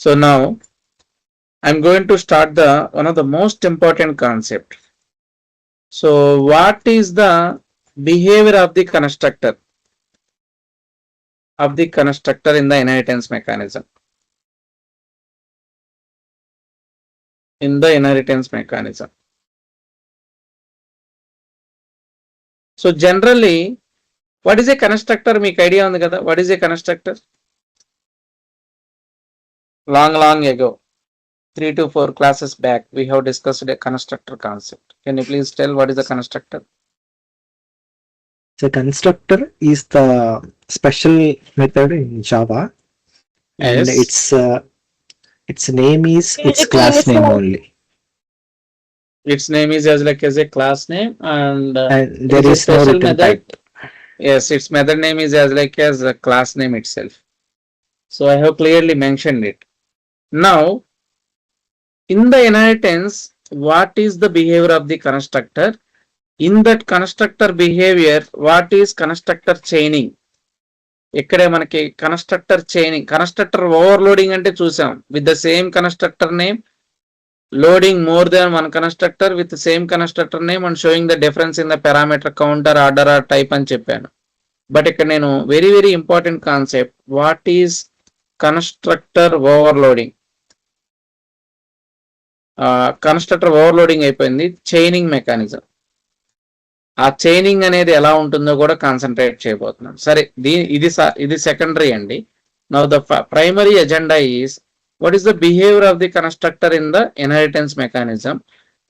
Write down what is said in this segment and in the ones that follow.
So now I'm going to start one of the most important concept. So what is the behavior of the constructor in the inheritance mechanism? So generally, what is a constructor? Meek idea on the kada? What is a constructor? Long ago, 3 to 4 classes back, we have discussed a constructor concept. Can you please tell what is a constructor? The constructor is the special method in Java, and Yes. its name is its class name only. Its name is as a class name, and there a is no special written method. type. Yes, its method name is as a class name itself. So I have clearly mentioned it. Now, in the inheritance, what is the behavior of the constructor? In that constructor behavior, what is constructor chaining? ఇక్కడే మనకి constructor chaining, constructor overloading అంటే చూసాం. With the same constructor name, loading more than one constructor with same constructor name and showing the difference in the parameter counter order or type అని చెప్పాను. But ఇక్కడ నేను very very important concept, what is constructor overloading. Constructor overloading అయిపోయింది, chaining mechanism. ఆ chaining అనేది ఎలా ఉంటుందో కూడా కాన్సన్ట్రేట్ చేయబోతున్నాం. సరే, ఇది సెకండరీ అండి. Now the primary agenda is what is the behavior of the constructor in the inheritance mechanism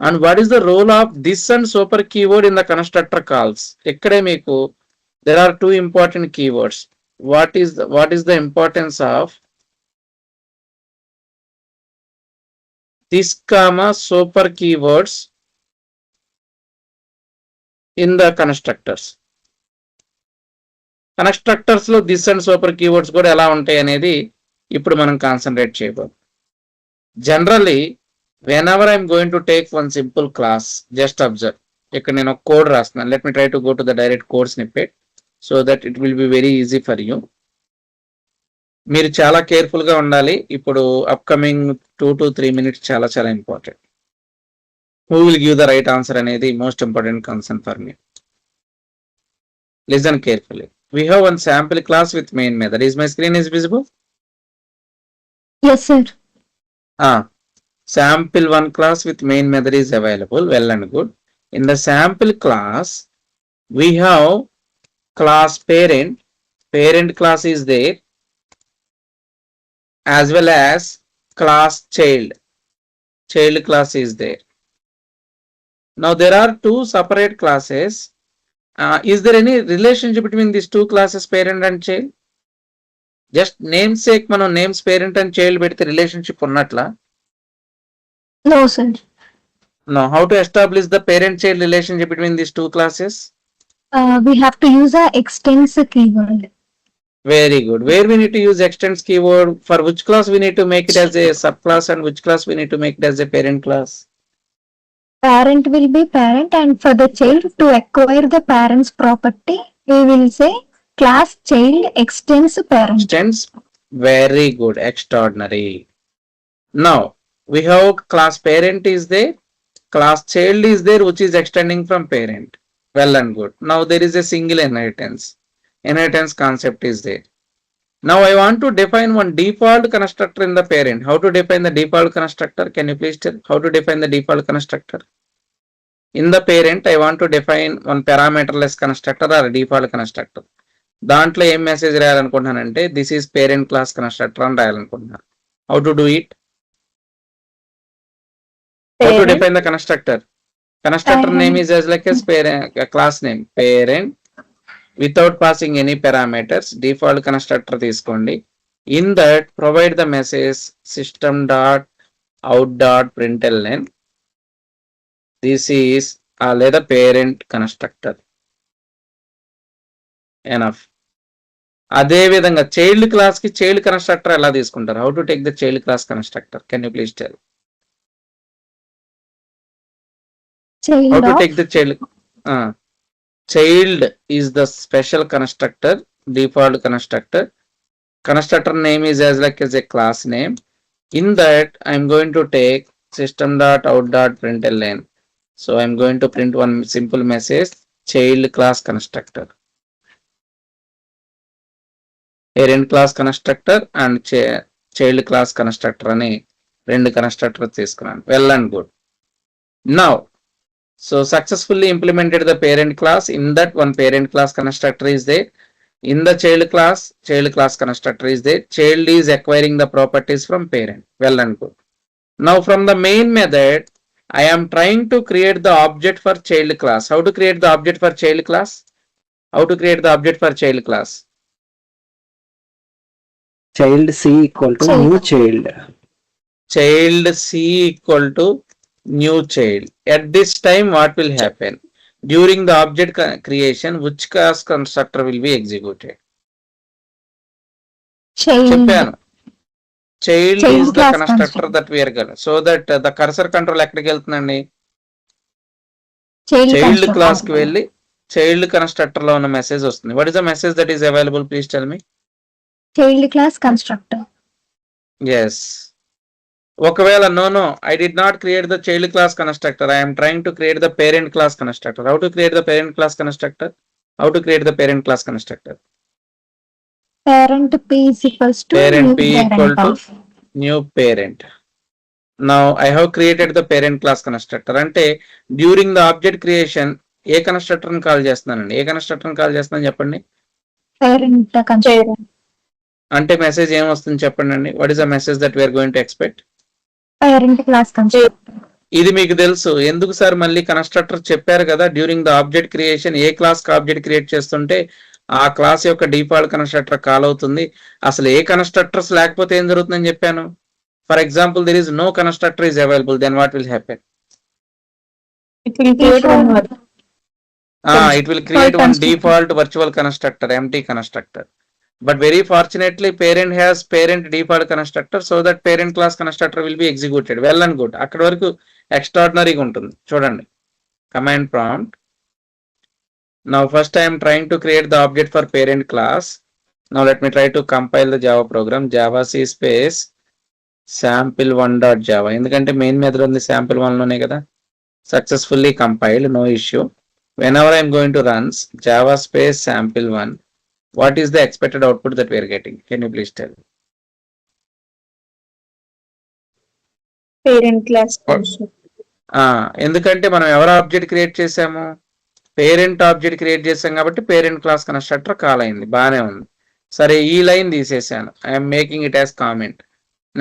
and what is the role of this and super keyword in the constructor calls. ikkade meeku there are two important keywords. What is the importance of this comma super keywords in the constructors లో this and super keywords కూడా ఎలా ఉంటాయి అనేది ఇప్పుడు మనం concentrate చేయబోతున్నాం. Generally when ever I'm going to take one simple class, just observe. ఇక్కడ నేను ఒక కోడ్ రాస్తున్నాను. Let me try to go to the direct code snippet so that it will be very easy for you. మీరు చాలా careful గా ఉండాలి. ఇప్పుడు upcoming 2 to 3 minutes చాలా చాలా important. Who will give the right answer అనేది most important concern for me. Listen carefully. We have one sample class with main method. Is my screen is visible? Yes, sir. Sample one class with main method is available. Well and good. In the sample class, we have class parent. Parent class is there, as well as class child. Child class is there. Now there are two separate classes. Is there any relationship between these two classes, parent and child? Just namesake మనం names parent and child పెడితే relationship ఉన్నట్లా? No, sir. No. How to establish the parent-child relationship between these two classes? We have to use a extends keyword. Very good. Where we need to use extends keyword? For which class we need to make it as a subclass and which class we need to make it as a parent class? Parent will be parent, and for the child to acquire the parent's property, we will say class child extends parent. Extends. Very good. Extraordinary. Now we have class parent is there, class child is there, which is extending from parent. Well and good. Now there is a single inheritance. Inheritance concept is there. Now I want to define one default constructor in the parent. How to define the default constructor? Can you please tell how to define the default constructor? In the parent, I want to define one parameterless constructor or a default constructor. దాంట్లో ఏం message రాయాలనుకుంటున్నానంటే this is parent class constructor అని రాయాలనుకుంటున్నాను. How to do it? How to define the constructor? Constructor name is as like as parent, class name parent without passing any parameters. Default constructor తీసుకోండి. In that provide the message system dot out dot println. This is లేదా parent constructor. Enough. అదే విధంగా child class కి child constructor ఎలా తీసుకుంటారు? How to take the child class constructor? Can you please tell? Child How to of take the child? Child is the special constructor, default constructor. Constructor name is as like as a class name. In that, I'm going to take system.out.println. So I'm going to print one simple message, child class constructor. Parent class constructor and child class constructor అని రెండు constructor తీసుకున్నాను. Well and good. Now, so successfully implemented the parent class. In that, one parent class constructor is there. In the child class constructor is there. Child is acquiring the properties from parent. Well and good. Now from the main method, I am trying to create the object for child class. How to create the object for child class? How to create the object for child class? Child C equal to new child. Child C equal to new child. At this time, what will happen? During the object creation, which class constructor will be executed? Child. చెప్పాను. Child Child is the class constructor constructor. that we are going. So that the cursor control ఎక్కడికి వెళ్తుందండి? Child Child constructor. class కి వెళ్ళి child constructor లో ఉన్న message వస్తుంది. What is the message that is available? Please tell me. Child class constructor. Yes. ఒకవేళ no, I did not create the child class constructor. I am trying to create the parent class constructor. How to create the parent class constructor? How to create the parent class constructor? Parent P is equals to Parent new P equal parent to of. new parent. Now I have created the parent class constructor. అంటే during the object creation A constructor ని call చేస్తున్నానండి? ఏ constructor ని call చేస్తున్నాను చెప్పండి. Parent constructor. అంటే message ఏం వస్తుంది చెప్పండి అండి. What is the message that we are going to expect? Parent class constructor. ఇది మీకు తెలుసు. ఎందుకు సార్ మళ్ళీ కన్స్ట్రక్టర్ చెప్పారు కదా, during the object creation A class కి ఆబ్జెక్ట్ క్రియేట్ చేస్తుంటే ఆ క్లాస్ యొక్క డిఫాల్ట్ కన్స్ట్రక్టర్ కాల్ అవుతుంది. అసలు ఏ కన్స్ట్రక్టర్స్ లేకపోతే ఏం జరుగుతుందని చెప్పాను. For example, there is no constructor is available, then what will happen? It will create one word. It will create one default virtual constructor, empty constructor. But very fortunately, parent has parent default constructor, so that parent class constructor will be executed. Well and good. అక్కడ వరకు extraordinary గా ఉంటుంది. చూడండి, command prompt. Now first I am trying to create the object for parent class. Now let me try to compile the Java program. Java C space sample1.java. ఎందుకంటే main method ఉంది sample1 లోనే కదా. Successfully compiled, no issue. Whenever I am going to run Java space sample1, what is the expected output that we are getting? Can you please tell? Parent class constructor. ఎందుకంటే మనం ఎవరు object create చేసాము? Parent object create చేసాం కాబట్టి parent class constructor call అయింది. బానే ఉంది. సరే, ఈ లైన్ తీసేసాను. I'm making it as comment.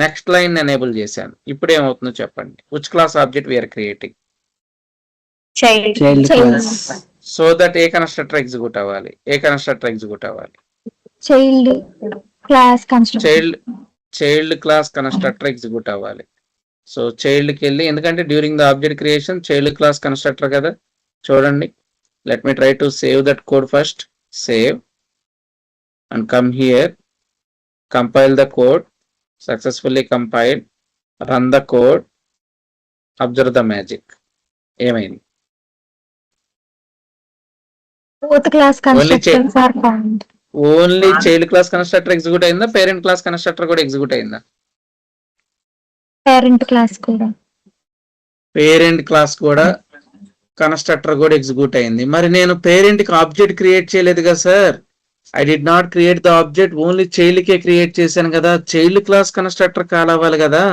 Next line enable చేశాను. ఇప్పుడు ఏమవుతుందో చెప్పండి. Which class object we are creating? Child. Child class. So that ఏ కన్స్ట్రక్టర్ ఎగ్జిక్యూట్ అవ్వాలి? ఏ కన్స్ట్రక్టర్ ఎగ్జిక్యూట్ అవ్వాలి? Child class constructor. Child class constructor execute అవ్వాలి. సో చైల్డ్ కి వెళ్ళి, ఎందుకంటే during the object creation child class constructor కదా. చూడండి, let me try to save that code first. Save and come here, compile the code, successfully compile, run the code, observe the magic. ఏమైంది? Both class constructors are found. Only child class constructor execute అయిందా? Parent class constructor కూడా execute అయిందా? Parent class కూడా. Parent class కూడా constructor కూడా execute అయింది. మరి నేను పేరెంట్ కి ఆబ్జెక్ట్ క్రియేట్ చేయలేదు కదా sir. I did not create the object, only child K create చేశాను కదా. చైల్డ్ క్లాస్ కన్స్ట్రక్టర్ కాల్ అవ్వాలి కదా.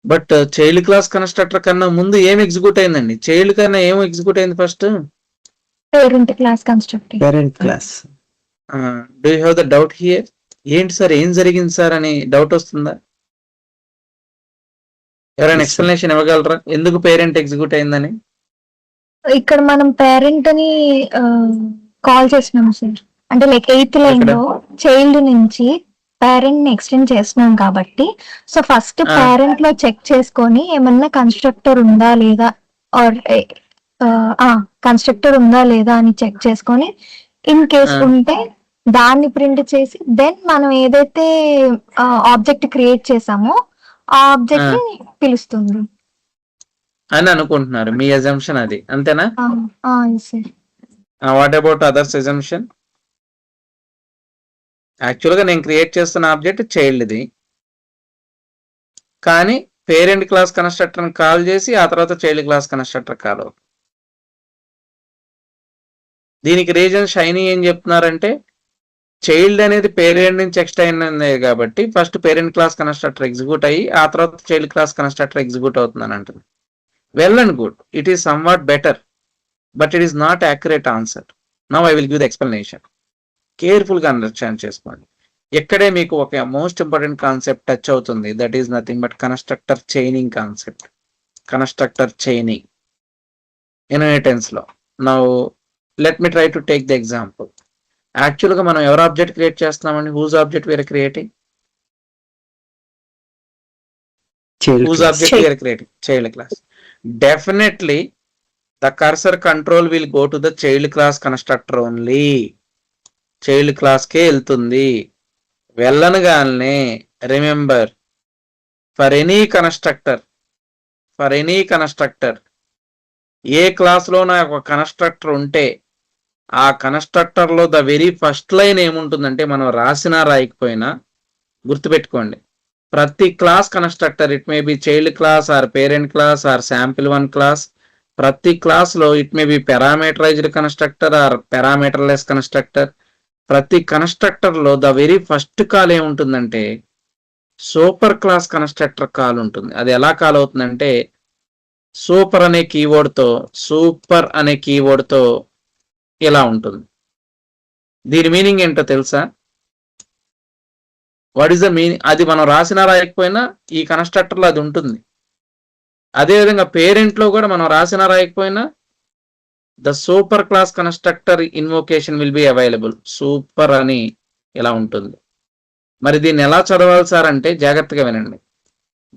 బట్ చైల్డ్ క్లాస్ కన్స్ట్రక్టర్ కన్నా ముందు ఏం ఎగ్జిక్యూట్ అయిందండి? చైల్డ్ కన్నా ఏం ఎగ్జిక్యూట్ అయింది first? Parent class constructor. Parent class. Do you have the doubt here? ఏంటి సార్, ఏం జరిగింది సార్ అని డౌట్ వస్తుందా? ఎవరైనా ఎక్స్ప్లెనేషన్ ఇవ్వగలరా ఎందుకు పేరెంట్ ఎగ్జిక్యూట్ అయిందని? ఇక్కడ మనం పేరెంట్ అని కాల్ చేసినాం సార్. అంటే లైక్ 8th లైన్ లో చైల్డ్ నుంచి పేరెంట్ ని ఎక్స్టెండ్ చేస్తున్నాం కాబట్టి, సో ఫస్ట్ పేరెంట్ లో చెక్ చేసుకొని ఏమన్నా కన్స్ట్రక్టర్ ఉందా లేదా, ఆర్ కన్స్ట్రక్టర్ ఉందా లేదా అని చెక్ చేసుకొని, ఇన్ కేస్ ఉంటే దాన్ని ప్రింట్ చేసి దెన్ మనం ఏదైతే ఆబ్జెక్ట్ క్రియేట్ చేసామో ఆ ఆబ్జెక్ట్ ని పిలుస్తుంది అని అనుకుంటున్నారు. మీ అజంప్షన్ అది, అంతేనా? Sir. What about others assumption? Actual గా నేను క్రియేట్ చేస్తున్న ఆబ్జెక్ట్ చైల్డ్ ది. కానీ పేరెంట్ క్లాస్ కన్స్ట్రక్టర్ కాల్ చేసి ఆ తర్వాత చైల్డ్ క్లాస్ కన్స్ట్రక్టర్ కాల్ అవుతుంది. దీనికి రీజన్ షైనీ ఏం చెప్తున్నారంటే చైల్డ్ అనేది పేరెంట్ నుంచి ఎక్స్టెండ్ అయింది కాబట్టి first parent class constructor execute అయ్యి ఆ తర్వాత చైల్డ్ క్లాస్ కన్స్ట్రక్టర్ ఎగ్జిక్యూట్ అవుతుందని అంటుంది. Well and good, it is somewhat better, but it is not accurate answer. Now I will give the explanation. కేర్ఫుల్గా అండర్స్టాండ్ చేసుకోండి. ఎక్కడే మీకు ఒక మోస్ట్ ఇంపార్టెంట్ కాన్సెప్ట్ టచ్ అవుతుంది, that is nothing but constructor chaining concept. Constructor chaining inheritance లో. Now let me try to take the example. యాక్చువల్గా మనం ఎవరు ఆబ్జెక్ట్ క్రియేట్ చేస్తున్నామండి? Whose object we are creating? Whose object we are creating? Child class. Definitely the cursor control will go to the child class constructor only. Child class ke వెళ్తుంది. వెళ్ళనగానే remember, for any constructor A class లో నా ఒక constructor ఉంటే ఆ constructor లో the very first line ఏముంటుందంటే మనం రాసినా రాయకపోయినా గుర్తుపెట్టుకోండి, ప్రతి class constructor, it may be child class or parent class or sample 1 class, ప్రతి క్లాస్ లో it may be parameterized constructor or parameterless constructor, ప్రతి కన్స్ట్రక్టర్ లో ద వెరీ ఫస్ట్ కాల్ ఏముంటుందంటే సూపర్ క్లాస్ కన్స్ట్రక్టర్ కాల్ ఉంటుంది. అది ఎలా call అవుతుందంటే super అనే కీవర్డ్ తో ఇలా ఉంటుంది. దీని మీనింగ్ ఏంటో తెలుసా? What is the meaning? అది మనం రాసినా రాయకపోయినా ఈ కన్స్ట్రక్టర్ లో అది ఉంటుంది. అదేవిధంగా పేరెంట్ లో కూడా మనం రాసినా రాయకపోయినా the super class constructor invocation will be available. Super అని ఇలా ఉంటుంది. మరి దీన్ని ఎలా చదవాలి సార్ అంటే జాగ్రత్తగా వినండి.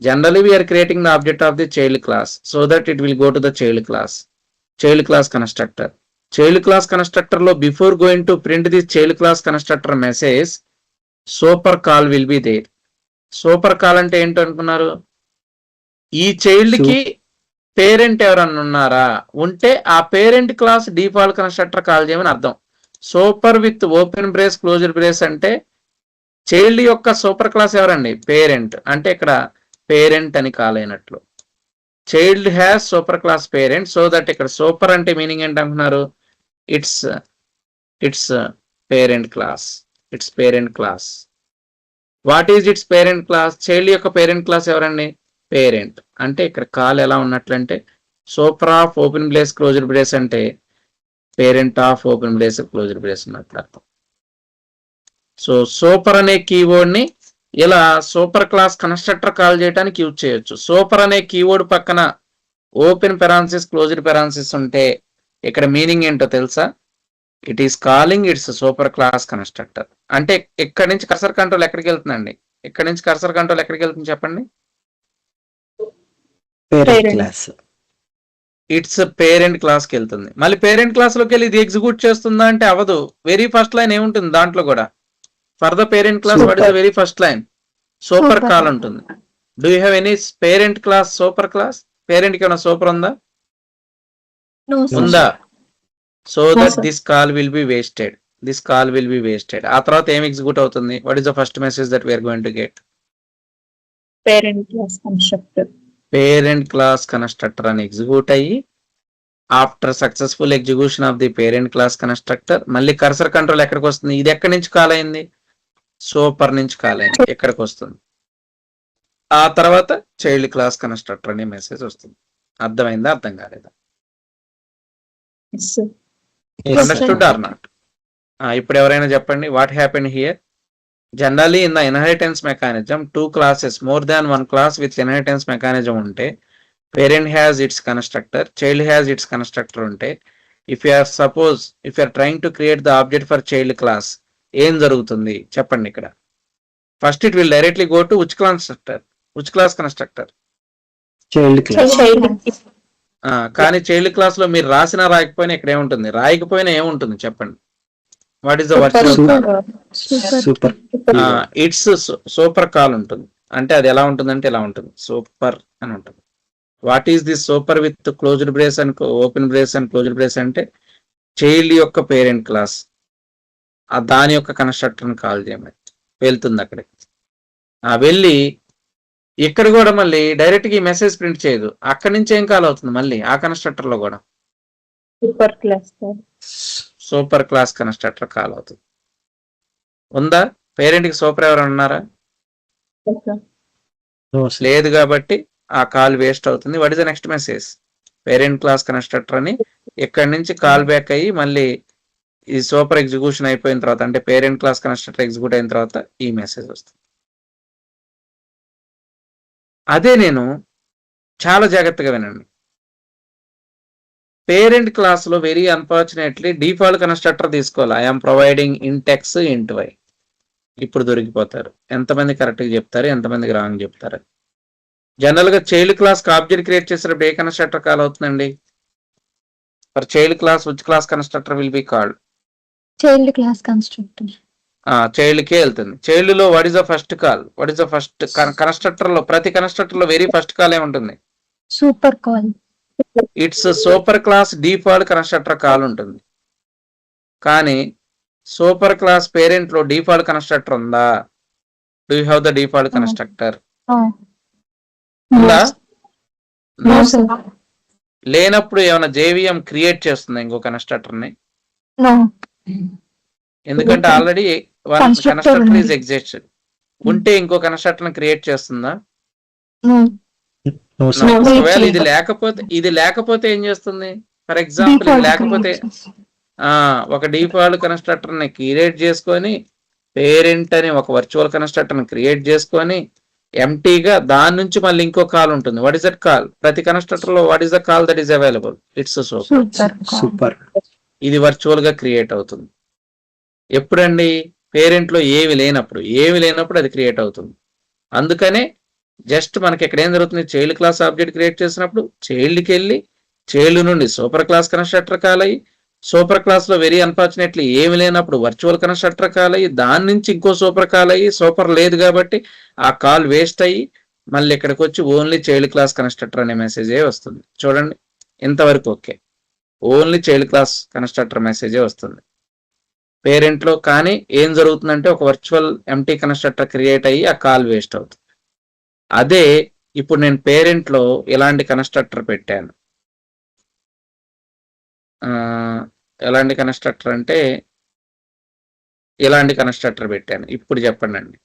Generally we're creating the object of the child class so that it will go to the child class constructor. Child class constructor లో before going to print the child class constructor message super call will be there. Super call అంటే ఏంటో అనుకున్నారు? ఈ child కి parent ఎవరన్నా ఉన్నారా? ఉంటే ఆ parent class default constructor call చేయమని అర్థం. Super with open brace closure brace అంటే చైల్డ్ యొక్క సూపర్ క్లాస్ ఎవరండి? పేరెంట్. అంటే ఇక్కడ పేరెంట్ అని కాల్ అయినట్లు. Child has super class parent, so that ఇక్కడ సూపర్ అంటే మీనింగ్ ఏంటి అంటున్నారు? It's parent class. It's parent class. What is its parent class? Child యొక్క పేరెంట్ క్లాస్ ఎవరండి? పేరెంట్. అంటే ఇక్కడ కాల్ ఎలా ఉన్నట్లంటే super of open brace closure brace అంటే parent of open brace closure brace ఉన్నట్లు అర్థం. సో సూపర్ అనే కీవర్డ్ ని ఇలా సూపర్ క్లాస్ కన్స్ట్రక్టర్ కాల్ చేయడానికి యూజ్ చేయొచ్చు. సూపర్ అనే కీవర్డ్ పక్కన ఓపెన్ పెరాన్సిస్ క్లోజర్ పెరాన్సిస్ ఉంటే ఇక్కడ మీనింగ్ ఏంటో తెలుసా? It is calling its super class constructor. అంటే ఇక్కడ నుంచి కర్సర్ కంట్రోల్ ఎక్కడికి వెళ్తుందండి? ఇక్కడ నుంచి కర్సర్ కంట్రోల్ ఎక్కడికి వెళ్తుంది చెప్పండి? ఇట్స్ పేరెంట్ క్లాస్ కి వెళ్తుంది. మళ్ళీ పేరెంట్ క్లాస్ లోకి వెళ్ళి ఇది ఎగ్జిక్యూట్ చేస్తుందా అంటే అవ్వదు. వెరీ ఫస్ట్ లైన్ ఏముంటుంది దాంట్లో కూడా? For the parent class what is the very first line? Super call ఉంటుంది. Do you have any parent class super class? Parent కి ఏమైనా సూపర్ ఉందా? ఉందా? So that this call will be wasted. ఆ తర్వాత ఏం ఎగ్జిక్యూట్ అవుతుంది? What is the first message that we are going to get? Parent class constructor అని execute అయ్యి after successful execution of the parent class constructor మళ్ళీ cursor control ఎక్కడికి వస్తుంది? ఇది ఎక్కడి నుంచి కాల్ అయింది? సూపర్ నుంచి కాల్ అయింది. ఎక్కడికి వస్తుంది? ఆ తర్వాత చైల్డ్ క్లాస్ కన్స్ట్రక్టర్ అనే మెసేజ్ వస్తుంది. అర్థమైందా? అర్థం కాలేదా? Understood or not? ఇప్పుడు ఎవరైనా చెప్పండి, what happened here? Generally in the inheritance mechanism 2 classes, more than 1 class with inheritance mechanism ఉంటే parent has its constructor, child has its constructor ఉంటే if you are trying to create the object for child class ఏం జరుగుతుంది చెప్పండి? ఇక్కడ first it will directly go to which class constructor? కానీ child class లో మీరు రాసినా రాయకపోయినా ఇక్కడ ఏముంటుంది? రాయకపోయినా ఏముంటుంది చెప్పండి? What is the virtual call? It's super call ఉంటుంది. అంటే అది ఎలా ఉంటుందంటే ఇలా ఉంటుంది, సూపర్ అని ఉంటుంది. What is this super with closed brace and open brace and closed brace అంటే చైల్డ్ యొక్క పేరెంట్ క్లాస్ దాని యొక్క కన్స్ట్రక్టర్ కాల్ చేయమని వెళ్తుంది. అక్కడికి వెళ్ళి ఇక్కడ కూడా మళ్ళీ డైరెక్ట్ గా ఈ మెసేజ్ ప్రింట్ చేయదు, అక్కడి నుంచి ఏం కాల్ అవుతుంది మళ్ళీ ఆ కన్స్ట్రక్టర్ లో కూడా super class sir. Super class constructor call అవుతుంది. ఉందా పేరెంట్ కి సూపర్ ఎవరైనా ఉన్నారా? No, sir. లేదు కాబట్టి ఆ కాల్ వేస్ట్ అవుతుంది. What is the next message? Parent class constructor అని ఇక్కడ నుంచి కాల్ బ్యాక్ అయ్యి మళ్ళీ ఈ సూపర్ ఎగ్జిక్యూషన్ అయిపోయిన తర్వాత, అంటే పేరెంట్ క్లాస్ కన్స్ట్రక్టర్ ఎగ్జిక్యూట్ అయిన తర్వాత ఈ మెసేజ్ వస్తుంది. అదే నేను చాలా జాగ్రత్తగా వినండి. పేరెంట్ క్లాస్ లో వెరీ అన్ఫార్చునేట్లీ డిఫాల్ట్ కన్స్ట్రక్టర్ తీసుకోవాలి. ఐఎమ్ ప్రొవైడింగ్ ఇంట్ ఎక్స్ ఇంట్ వై. ఇప్పుడు దొరికిపోతారు. ఎంతమంది కరెక్ట్ గా చెప్తారు, ఎంతమందికి రాంగ్ చెప్తారు. జనరల్ గా చైల్డ్ క్లాస్ ఆబ్జెక్ట్ క్రియేట్ చేసినప్పుడు ఏ కన్స్ట్రక్టర్ కాల్ అవుతుందండి? For child class which class constructor will be called? Child class constructor. Child కే వెళ్తుంది. చైల్డ్ లో what is the first call? What is the first constructor లో, ప్రతి constructor లో very first call ఏముంటుంది? Super call. It's super class default constructor call ఉంటుంది. కానీ super class parent లో డిఫాల్ట్ కన్స్ట్రక్టర్ ఉందా? Do you have the default constructor? ఉందా? No sir. లేనప్పుడు ఏమైనా జేవిఎం క్రియేట్ చేస్తుందా ఇంకో కన్స్ట్రక్టర్ ని? నో. ఎందుకంటే ఆల్రెడీ వన్ Constructor కన్స్ట్రక్టర్ ఉంది. Is existed. ఉంటే ఇంకో కన్స్ట్రక్టర్ ని క్రియేట్ చేస్తుందా? నో. No, No. sir. ఒకవేళ ఇది లేకపోతే ఏం చేస్తుంది? ఫర్ ఎగ్జాంపుల్ ఇది లేకపోతే ఒక డిఫాల్ట్ కన్స్ట్రక్టర్ ని క్రియేట్ చేసుకొని పేరెంట్ అని ఒక వర్చువల్ కన్స్ట్రక్టర్ ని క్రియేట్ చేసుకొని ఎంటీగా దాని నుంచి మళ్ళీ ఇంకో కాల్ ఉంటుంది. What is that call? ప్రతి కన్స్ట్రక్టర్ లో what is the call that is available? It's super. Super call. Super. ఇది వర్చువల్ గా క్రియేట్ అవుతుంది. ఎప్పుడండి? పేరెంట్ లో ఏవి లేనప్పుడు అది క్రియేట్ అవుతుంది. అందుకనే జస్ట్ మనకి ఇక్కడ ఏం జరుగుతుంది? చైల్డ్ క్లాస్ ఆబ్జెక్ట్ క్రియేట్ చేసినప్పుడు చైల్డ్కి వెళ్ళి చైల్డ్ నుండి సూపర్ క్లాస్ కన్స్ట్రక్టర్ కాల్ అయ్యి, సూపర్ క్లాస్ లో వెరీ అన్ఫార్చునేట్లీ ఏమి లేనప్పుడు వర్చువల్ కన్స్ట్రక్టర్ కాల్ అయ్యి, దాని నుంచి ఇంకో సూపర్ కాల్ అయ్యి, సూపర్ లేదు కాబట్టి ఆ కాల్ వేస్ట్ అయ్యి మళ్ళీ ఇక్కడికి వచ్చి ఓన్లీ చైల్డ్ క్లాస్ కన్స్ట్రక్టర్ అనే మెసేజే వస్తుంది. చూడండి, ఇంతవరకు okay. Only child class constructor మెసేజే వస్తుంది పేరెంట్ లో. కానీ ఏం జరుగుతుందంటే ఒక వర్చువల్ ఎంటీ కన్స్ట్రక్టర్ క్రియేట్ అయ్యి ఆ కాల్ వేస్ట్ అవుతుంది. అదే ఇప్పుడు నేను పేరెంట్ లో ఎలాంటి కన్స్ట్రక్టర్ పెట్టాను, ఎలాంటి కన్స్ట్రక్టర్ అంటే ఎలాంటి కన్స్ట్రక్టర్ పెట్టాను ఇప్పుడు చెప్పండి అండి.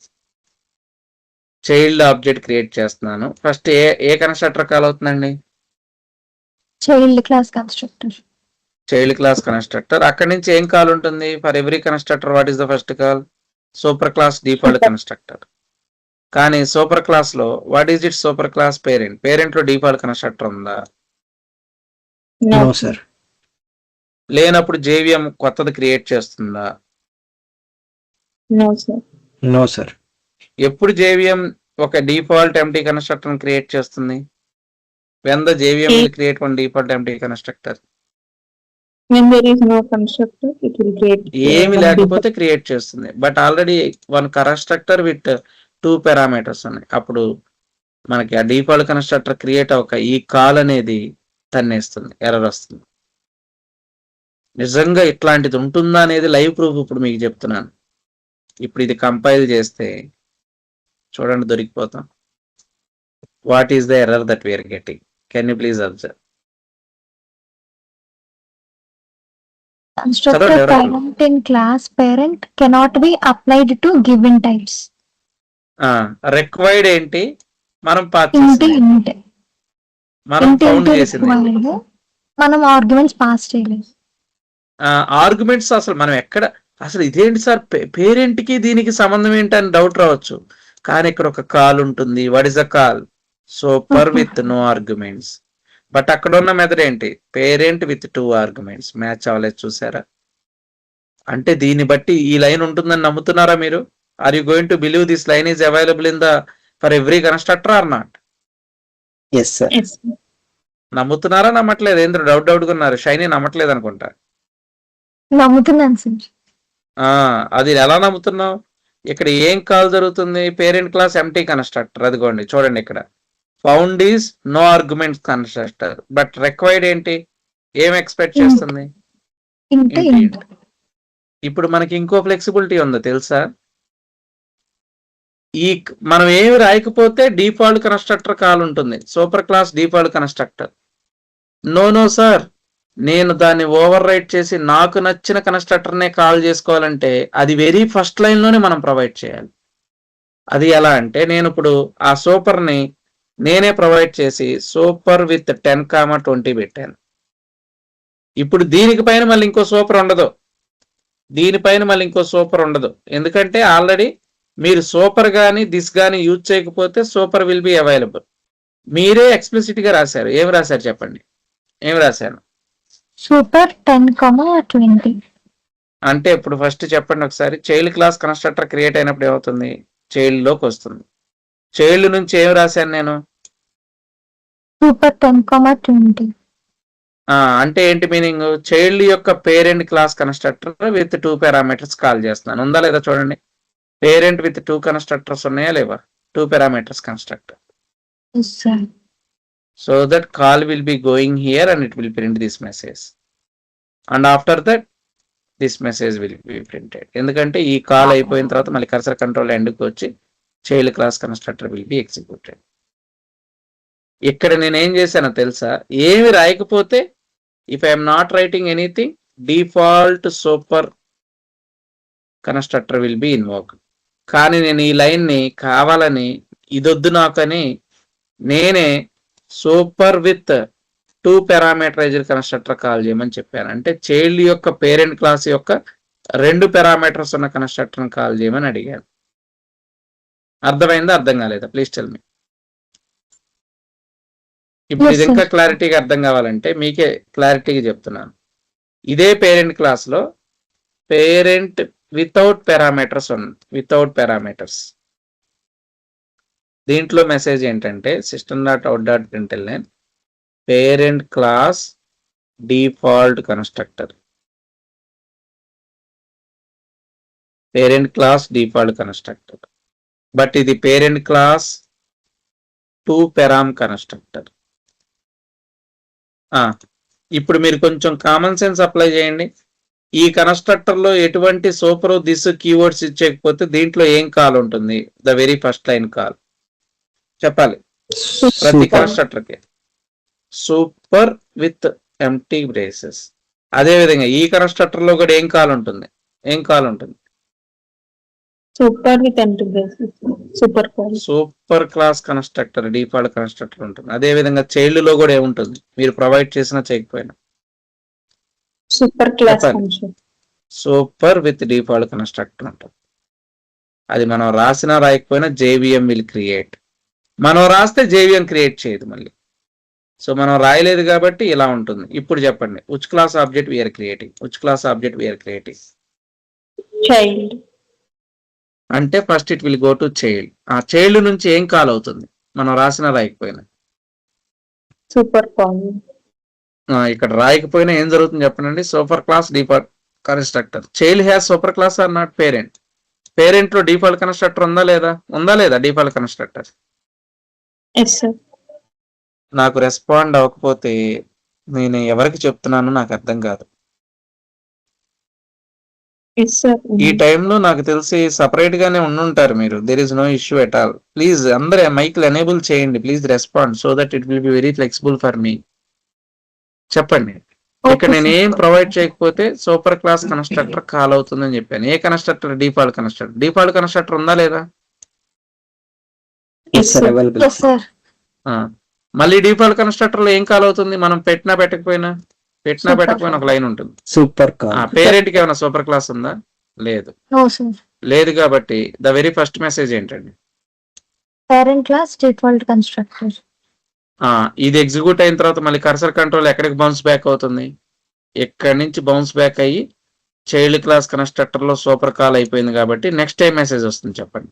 చైల్డ్ ఆబ్జెక్ట్ క్రియేట్ చేస్తున్నాను. ఫస్ట్ ఏ కన్స్ట్రక్టర్ కాల్ అవుతుందండి? Child class constructor. Child class constructor. అక్కడి నుంచి ఏం కాల్ ఉంటుంది? For every constructor what is the first call? Super class default constructor. కానీ సూపర్ క్లాస్ లో what is it? Super class parent లో డిఫాల్ట్ కన్స్ట్రక్టర్ ఉందా? No, sir. లేనప్పుడు JVM కొత్తది క్రియేట్ చేస్తుందా? No sir. No, sir. ఎప్పుడు JVM ఒక default empty constructor create చేస్తుంది? When the JVM will create one default empty constructor. When there is no constructor, it will create. ఏమి లేకపోతే create చేస్తుంది. But already one constructor with 2 parameters ఉన్నాయి. అప్పుడు మనకి ఆ డిఫాల్ట్ కన్స్ట్రక్టర్ క్రియేట్ అవ్వక ఈ కాల్ అనేది తన్నేస్తుంది, ఎర్రర్ వస్తుంది. నిజంగా ఇట్లాంటిది ఉంటుందా అనేది లైవ్ ప్రూఫ్ ఇప్పుడు మీకు చెప్తున్నాను. ఇప్పుడు ఇది కంపైల్ చేస్తే చూడండి దొరికిపోతాం. What is the error that we're getting? Can you please observe? Constructor Sir, parent in class parent cannot be applied to given types. Required ఏంటి? మనం పాస్ Int చేసింది, int. మనం Int ఫౌండ్ into చేసింది. required. మనం arguments pass చేయలేదు. Arguments అసలు మనం ఎక్కడ, అసలు ఇదేంటి సార్ పేరెంట్ కి దీనికి సంబంధం ఏంటి అని డౌట్ రావచ్చు. కానీ ఇక్కడ ఒక కాల్ ఉంటుంది. What is the call? Super with no arguments. But అక్కడ ఉన్న మెథడ్ ఏంటి? Parent with 2 arguments. మ్యాచ్ అవ్వలేదు, చూసారా? అంటే దీన్ని బట్టి ఈ లైన్ ఉంటుందని నమ్ముతున్నారా మీరు? Are you going to believe this line is available in the for every constructor or not? Yes, sir. Yes. నమ్ముతున్నారా నమ్మట్లేదు? ఏంద్ర డౌట్ ఉన్నారు? షైనీ నమ్మట్లేదు అనుకుంటా. నమ్ముతున్నాను సార్. అది ఎలా నమ్ముతున్నావు? ఇక్కడ ఏం కాల్ జరుగుతుంది? Parent class empty constructor. అదిగోండి చూడండి, ఇక్కడ found is no arguments constructor. But required ఏంటి? ఏం ఎక్స్పెక్ట్ చేస్తుంది? Int Int. int. ఇప్పుడు మనకి ఇంకో ఫ్లెక్సిబిలిటీ ఉందో తెలుసా? ఈ మనం ఏమి రాయకపోతే డిఫాల్ట్ కన్స్ట్రక్టర్ కాల్ ఉంటుంది, super class default constructor. No sir, నేను దాన్ని ఓవర్ రైట్ చేసి నాకు నచ్చిన కన్స్ట్రక్టర్నే కాల్ చేసుకోవాలంటే అది వెరీ ఫస్ట్ లైన్లోనే మనం ప్రొవైడ్ చేయాలి. అది ఎలా అంటే, నేను ఇప్పుడు ఆ సూపర్ని నేనే ప్రొవైడ్ చేసి సూపర్ విత్ 10,20 పెట్టాను. ఇప్పుడు దీనికి పైన మళ్ళీ ఇంకో సూపర్ ఉండదు, దీనిపైన మళ్ళీ ఇంకో సూపర్ ఉండదు. ఎందుకంటే ఆల్రెడీ మీరు సూపర్ కానీ దిస్ కానీ యూజ్ చేయకపోతే సూపర్ విల్ బి అవైలబుల్. మీరే ఎక్స్ప్లిసిట్ గా రాశారు. ఏం రాశారు చెప్పండి, ఏం రాశాను? సూపర్ 10,20. అంటే ఇప్పుడు ఫస్ట్ చెప్పండి ఒకసారి. చైల్డ్ క్లాస్ కన్స్ట్రక్టర్ క్రియేట్ అయినప్పుడు ఏమవుతుంది? చైల్డ్ లోకి వస్తుంది. చైల్డ్ నుంచి ఏం రాశాను నేను? సూపర్ 10,20. అంటే ఏంటి మీనింగ్? చైల్డ్ యొక్క parent class constructor with 2 parameters call చేస్తున్నాను. ఉందా లేదా చూడండి. పేరెంట్ విత్ 2 కన్స్ట్రక్టర్స్ ఉన్నాయా లేవా? 2 parameters constructor. Yes, sir. So that call will be going here and it will print this message. And after that this message will be printed. ఎందుకంటే ఈ call అయిపోయిన తర్వాత మళ్ళీ కర్సర్ కంట్రోల్ ఎండ్కి వచ్చి child class constructor will be executed. ఇక్కడ నేను ఏం చేశానో తెలుసా? ఏమి రాయకపోతే if I'm not writing anything default super constructor will be invoke. కానీ నేను ఈ లైన్ని కావాలని ఇదొద్దు నాకని నేనే super with 2 parameterized constructor call చేయమని చెప్పాను. అంటే చైల్డ్ యొక్క పేరెంట్ క్లాస్ యొక్క 2 పారామీటర్స్ ఉన్న కన్స్ట్రక్టర్ కాల్ చేయమని అడిగాను. అర్థమైందా, అర్థం కాలేదా? ప్లీజ్ టెల్ మీ. ఇప్పుడు ఇది ఇంకా క్లారిటీగా అర్థం కావాలంటే మీకే క్లారిటీగా చెప్తున్నాను. ఇదే పేరెంట్ క్లాస్ లో parent without parameters without parameters. దీంట్లో మెసేజ్ ఏంటంటే system.out.println parent class default constructor, parent class default constructor. But ఇది పేరెంట్ క్లాస్ 2 param కన్స్ట్రక్టర్. ఇప్పుడు మీరు కొంచెం కామన్ సెన్స్ అప్లై చేయండి. ఈ కన్స్ట్రక్టర్ లో ఎటువంటి సూపర్ దిస్ కీవర్డ్స్ ఇచ్చేయకపోతే దీంట్లో ఏం కాల్ ఉంటుంది? The very first line call చెప్పాలి ప్రతి కన్స్ట్రక్టర్ కి. Super with empty braces. అదే విధంగా ఈ కన్స్ట్రక్టర్ లో కూడా ఏం కాల్ ఉంటుంది? ఏం కాల్ ఉంటుంది? Super with empty braces. Super call. Super class constructor default constructor ఉంటుంది. అదే విధంగా చైల్డ్ లో కూడా ఏముంటుంది? మీరు ప్రొవైడ్ చేసినా చేయకపోయినా super class super with default constructor ఉంటుంది. అది మనం రాసినా రాయకపోయినా JVM విల్ క్రియేట్. మనం రాస్తే JVM క్రియేట్ చేయదు మళ్ళీ. సో మనం రాయలేదు కాబట్టి ఇలా ఉంటుంది. ఇప్పుడు చెప్పండి, which class object we are creating? which class object we are creating? Child. అంటే first it will go to child. ఆ చైల్డ్ నుంచి ఏం కాల్ అవుతుంది మనం రాసినా రాయకపోయినా? Super call. ఇక్కడ రాయకపోయినా ఏం జరుగుతుంది చెప్పండి? Super class default constructor. Child has super class or not parent? Parent లో డిఫాల్ట్ కన్స్ట్రక్టర్ ఉందా లేదా? ఉందా లేదా డిఫాల్ట్ కన్స్ట్రక్టర్? Yes sir. నాకు రెస్పాండ్ అవ్వకపోతే నేను ఎవరికి చెప్తున్నాను నాకు అర్థం కాదు. Yes sir. ఈ టైంలో నాకు తెలిసి సపరేట్ గానే ఉండుంటారు మీరు. There is no issue at all. Please అందరూ మైక్లు ఎనేబుల్ చేయండి. Please respond so that it will be very flexible for me. చెప్పండి. ఇక్కడ నేను ఏం ప్రొవైడ్ చేయకపోతే సూపర్ క్లాస్ కన్స్ట్రక్టర్ కాల్ అవుతుందని చెప్పాను. ఏ constructor? Default constructor. Default constructor ఉందా లేదా? మళ్ళీ డిఫాల్ట్ కన్స్ట్రక్టర్ లో ఏం కాల్ అవుతుంది? మనం పెట్టినా పెట్టకపోయినా ఒక లైన్ ఉంటుంది. Super call. పేరెంట్ కి ఏమైనా సూపర్ క్లాస్ ఉందా? లేదు. లేదు కాబట్టి ద వెరీ ఫస్ట్ మెసేజ్ ఏంటండి? Parent class default constructor. ఇది ఎగ్జిక్యూట్ అయిన తర్వాత మళ్ళీ కర్సర్ కంట్రోల్ ఎక్కడికి బౌన్స్ బ్యాక్ అవుతుంది? ఎక్కడి నుంచి బౌన్స్ బ్యాక్ అయ్యి చైల్డ్ క్లాస్ కన్స్ట్రక్టర్ లో సూపర్ కాల్ అయిపోయింది కాబట్టి నెక్స్ట్ టైం మెసేజ్ వస్తుంది చెప్పండి.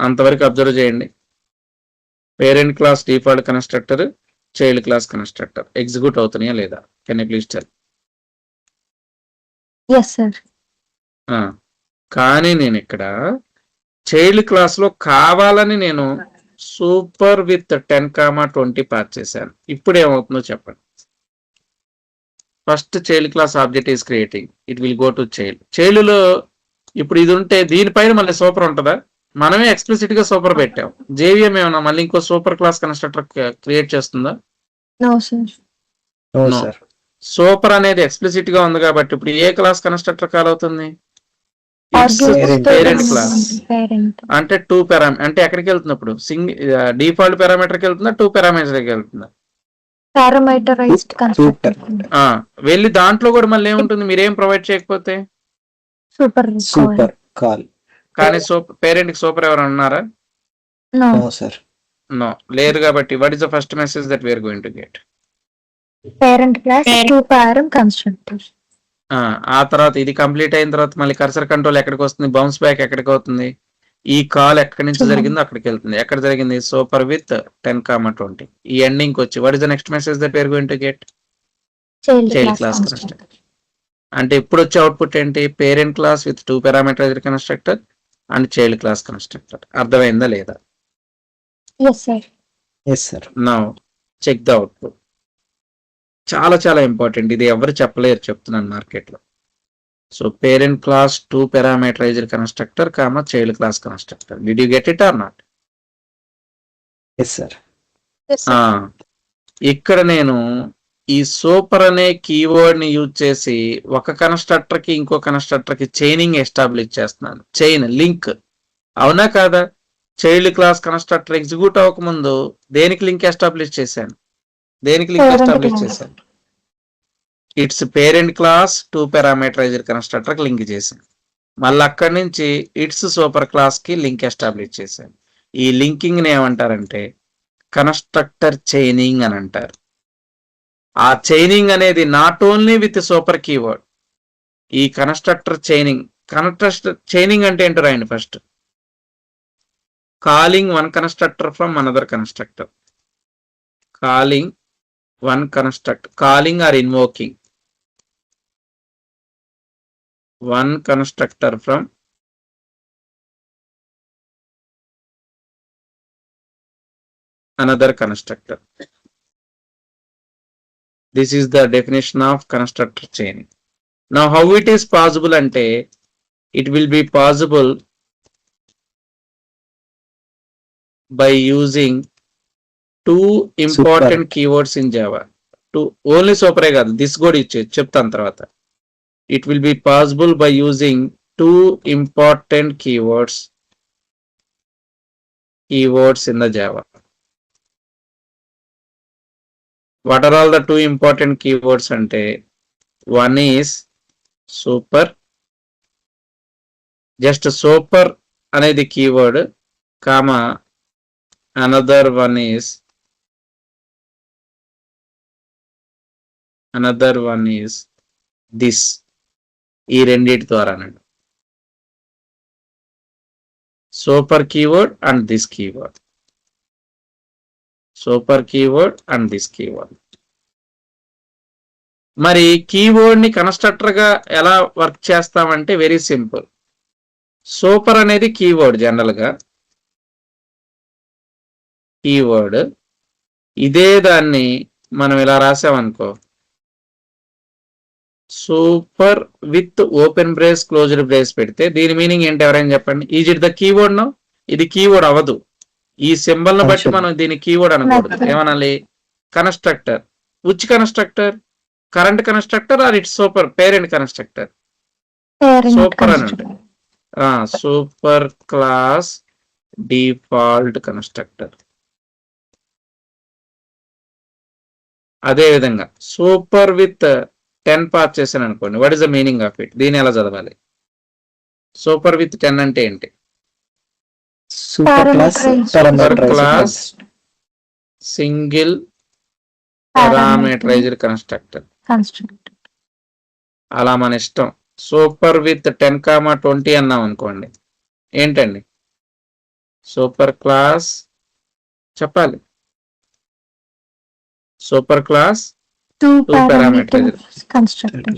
అంతవరకు అబ్జర్వ్ చేయండి. Parent class default constructor, child class constructor execute అవుతున్నాయా లేదా? Can you please tell? yes sir. కానీ నేను ఇక్కడ చైల్డ్ క్లాస్ లో కావాలని నేను సూపర్ విత్ 10,20 పాస్ చేశాను. ఇప్పుడు ఏమవుతుందో చెప్పండి. First child class object is creating, it will go to child. Child లో ఇప్పుడు ఇది ఉంటే దీనిపైన మళ్ళీ సూపర్ ఉంటుందా? మనమే ఎక్స్ప్లిసిట్ గా సూపర్ పెట్టాం. జేవిఎం ఏమన్నా మళ్ళీ ఇంకో సూపర్ క్లాస్ కన్స్ట్రక్టర్ క్రియేట్ చేస్తుందా? No sir. No No. Sir. Super అనేది ఎక్స్ప్లిసిట్ గా ఉంది కాబట్టి ఇప్పుడు ఏ క్లాస్ కన్స్ట్రక్టర్ కాల్ అవుతుంది? Parent class. పేరెంట్ అంటే 2 పారామీటర్ అంటే ఎక్కడికి వెళ్తుంది ఇప్పుడు? డిఫాల్ట్ పారామీటర్ కి వెళ్తుందా 2 పారామీటర్ కి వెళ్తుందా? పారామీటరైజ్డ్ కన్స్ట్రక్టర్ వెళ్ళి దాంట్లో కూడా మళ్ళీ ఏముంటుంది మీరేం ప్రొవైడ్ చేయకపోతే? Super super call. కానీ పేరెంట్ కి సూపర్ ఎవరు అన్నారా? No no sir. నో లేదు కాబట్టి what is the first message that we are going to get? Parent class 2 param constructor. ఆ తర్వాత ఇది కంప్లీట్ అయిన తర్వాత మళ్ళీ కర్సర్ కంట్రోల్ ఎక్కడికి వస్తుంది? బౌన్స్ బ్యాక్ ఎక్కడికి అవుతుంది? ఈ కాల్ ఎక్కడి నుంచి జరిగిందో అక్కడికి వెళ్తుంది. ఎక్కడ జరిగింది? Super with 10,20. ఈ ఎండింగ్ వచ్చి what is the next message that we are going to get? Child child class class constructor. Constructor. అంటే ఇప్పుడు వచ్చే అవుట్పుట్ ఏంటి? Parent class with 2 parameterized constructor and child class constructor. అర్థమైందా లేదా? Yes sir. Yes sir. Now check the output. చాలా చాలా important, ఇది ఎవరు చెప్పలేరు, చెప్తున్నాను మార్కెట్ లో. So parent class 2 parameterized constructor comma child class constructor. Did you get it or not? Yes sir. ఇక్కడ నేను ఈ సూపర్ అనే కీవర్డ్ ని యూజ్ చేసి ఒక కన్స్ట్రక్టర్ కి ఇంకో కన్స్ట్రక్టర్ కి చైనింగ్ ఎస్టాబ్లిష్ చేస్తున్నాను. చైన్ లింక్, అవునా కాదా? చైల్డ్ క్లాస్ కన్స్ట్రక్టర్ ఎగ్జిక్యూట్ అవ్వకముందు దేనికి లింక్ ఎస్టాబ్లిష్ చేశాను? దేనికి లింక్ Parent ఎస్టాబ్లిష్ class. చేశాను? It's parent class 2 parameterized constructor కి లింక్ చేశాను. మళ్ళీ అక్కడి నుంచి ఇట్స్ సూపర్ క్లాస్ కి లింక్ ఎస్టాబ్లిష్ చేశాను. ఈ లింకింగ్ ని ఏమంటారంటే కన్స్ట్రక్టర్ చైనింగ్ అని అంటారు. ఆ చైనింగ్ అనేది not only with super keyword. ఈ కన్స్ట్రక్టర్ చైనింగ్ అంటే ఏంటో రాయండి first. Calling one constructor from another constructor. Calling one construct, calling or invoking one constructor from another constructor. This is the definition of constructor chaining. Now how it is possible ante it will be possible by using 2 important keywords in Java. To only super కాదు, this కూడా ఇచ్చే చెప్తాను తర్వాత. It will be possible by using 2 important keywords in the Java. What are all the 2 important keywords ante? One is super, just super అనేది keyword, comma another one is this. ఈ రెండిటి ద్వారానండి. Super keyword and this keyword. Super keyword and this keyword. మరి keyword ని constructor గా ఎలా work చేస్తామంటే very simple. Super అనేది కీవర్డ్ జనరల్ గా, కీవర్డ్. ఇదే దాన్ని మనం ఇలా రాసామనుకో, super with open brace closed brace పెడితే దీని మీనింగ్ ఏంటి ఎవరైనా చెప్పండి? Is it the keyword no? ఇది కీవర్డ్ అవ్వదు. ఈ సింబల్ ను బట్టి మనం దీని కీవర్డ్ అనకూడదు. ఏమనాలి? Constructor. Which constructor? Current constructor or its super parent constructor? Super అని ఉంటుంది. Super class default constructor. అదే విధంగా సూపర్ విత్ 10 పాస్ చేశాను అనుకోండి, what is the meaning of it? దీని ఎలా చదవాలి? సూపర్ విత్ 10 అంటే ఏంటి? Super class single parameterized constructor. అలా మన ఇష్టం. సూపర్ విత్ 10,20 అన్నాం అనుకోండి, ఏంటండి? సూపర్ క్లాస్ చెప్పాలి. Super class 2 parameter constructor.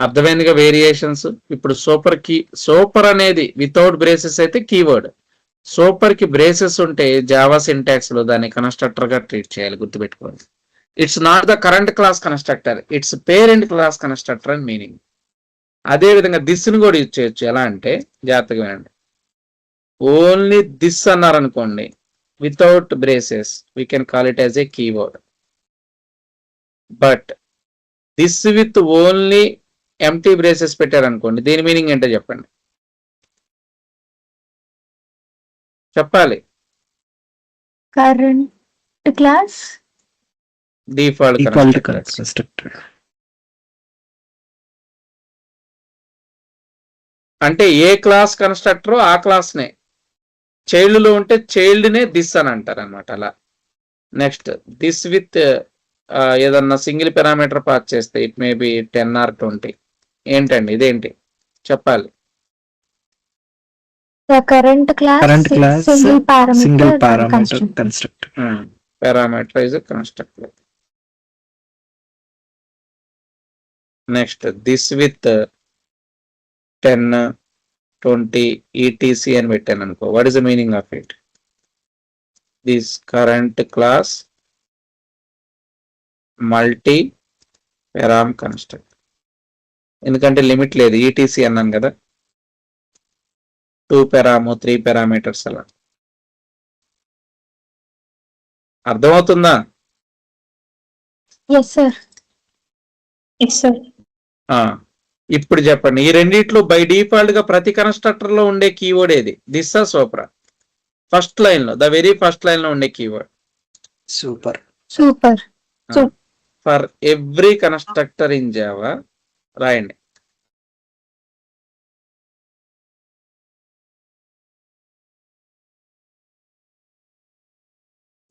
అర్థమైందిగా వేరియేషన్స్. ఇప్పుడు సూపర్ అనేది వితౌట్ బ్రేసెస్ అయితే కీవర్డ్. సూపర్ కి బ్రేసెస్ ఉంటే జావా సింటాక్స్ లో దాన్ని కన్స్ట్రక్టర్ గా ట్రీట్ చేయాలి, గుర్తుపెట్టుకోండి. It's not the current class constructor, it's parent class constructor అని మీనింగ్. అదే విధంగా దిస్ని కూడా యూజ్ చేయొచ్చు. ఎలా అంటే జాగ్రత్తగా వినండి. ఓన్లీ దిస్ అన్నారనుకోండి, without braces we can call it as a keyword. But this with only empty braces పెట్టారనుకోండి, దీని మీనింగ్ ఏంటో చెప్పండి, చెప్పాలి. Current class default default constructors. Constructor. అంటే ఏ క్లాస్ కన్స్ట్రక్టర్ ఆ క్లాస్ నే, చైల్డ్ లో ఉంటే చైల్డ్ నే దిస్ అని అంటారు అనమాట. అలా నెక్స్ట్ దిస్ విత్ ఏదన్నా సింగిల్ పారామీటర్ పాస్ చేస్తే ఇట్ మే బి 10 or 20. ఏంటండి ఇదేంటి చెప్పాలి. The current current class single single parameter parameter constructor. Parameterize constructor. Next this with 10, 20 ETC అని పెట్టాను అనుకో, what is the meaning of it? This current class multi param construct. ఎందుకంటే limit లేదు, ETC అన్నాను కదా, 2 పారాము 3 పారామీటర్స్ అలా. అర్థమవుతుందా? Yes sir. Yes sir. ఇప్పుడు చెప్పండి, ఈ రెండిట్లో బై డిఫాల్ట్ గా ప్రతి కన్స్ట్రక్టర్ లో ఉండే కీవర్డ్ ఏది? దిస్ ఆ సూపర్? ఫస్ట్ లైన్ లో, ద వెరీ ఫస్ట్ లైన్ లో ఉండే keyword super. Super. For every constructor in Java రాయండి.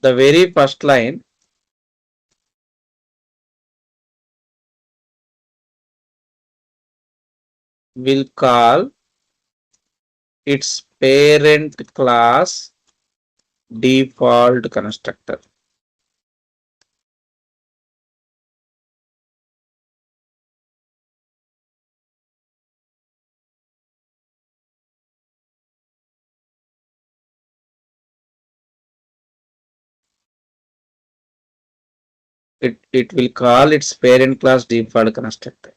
The very first line will call its parent class default constructor. It will call its parent class default constructor.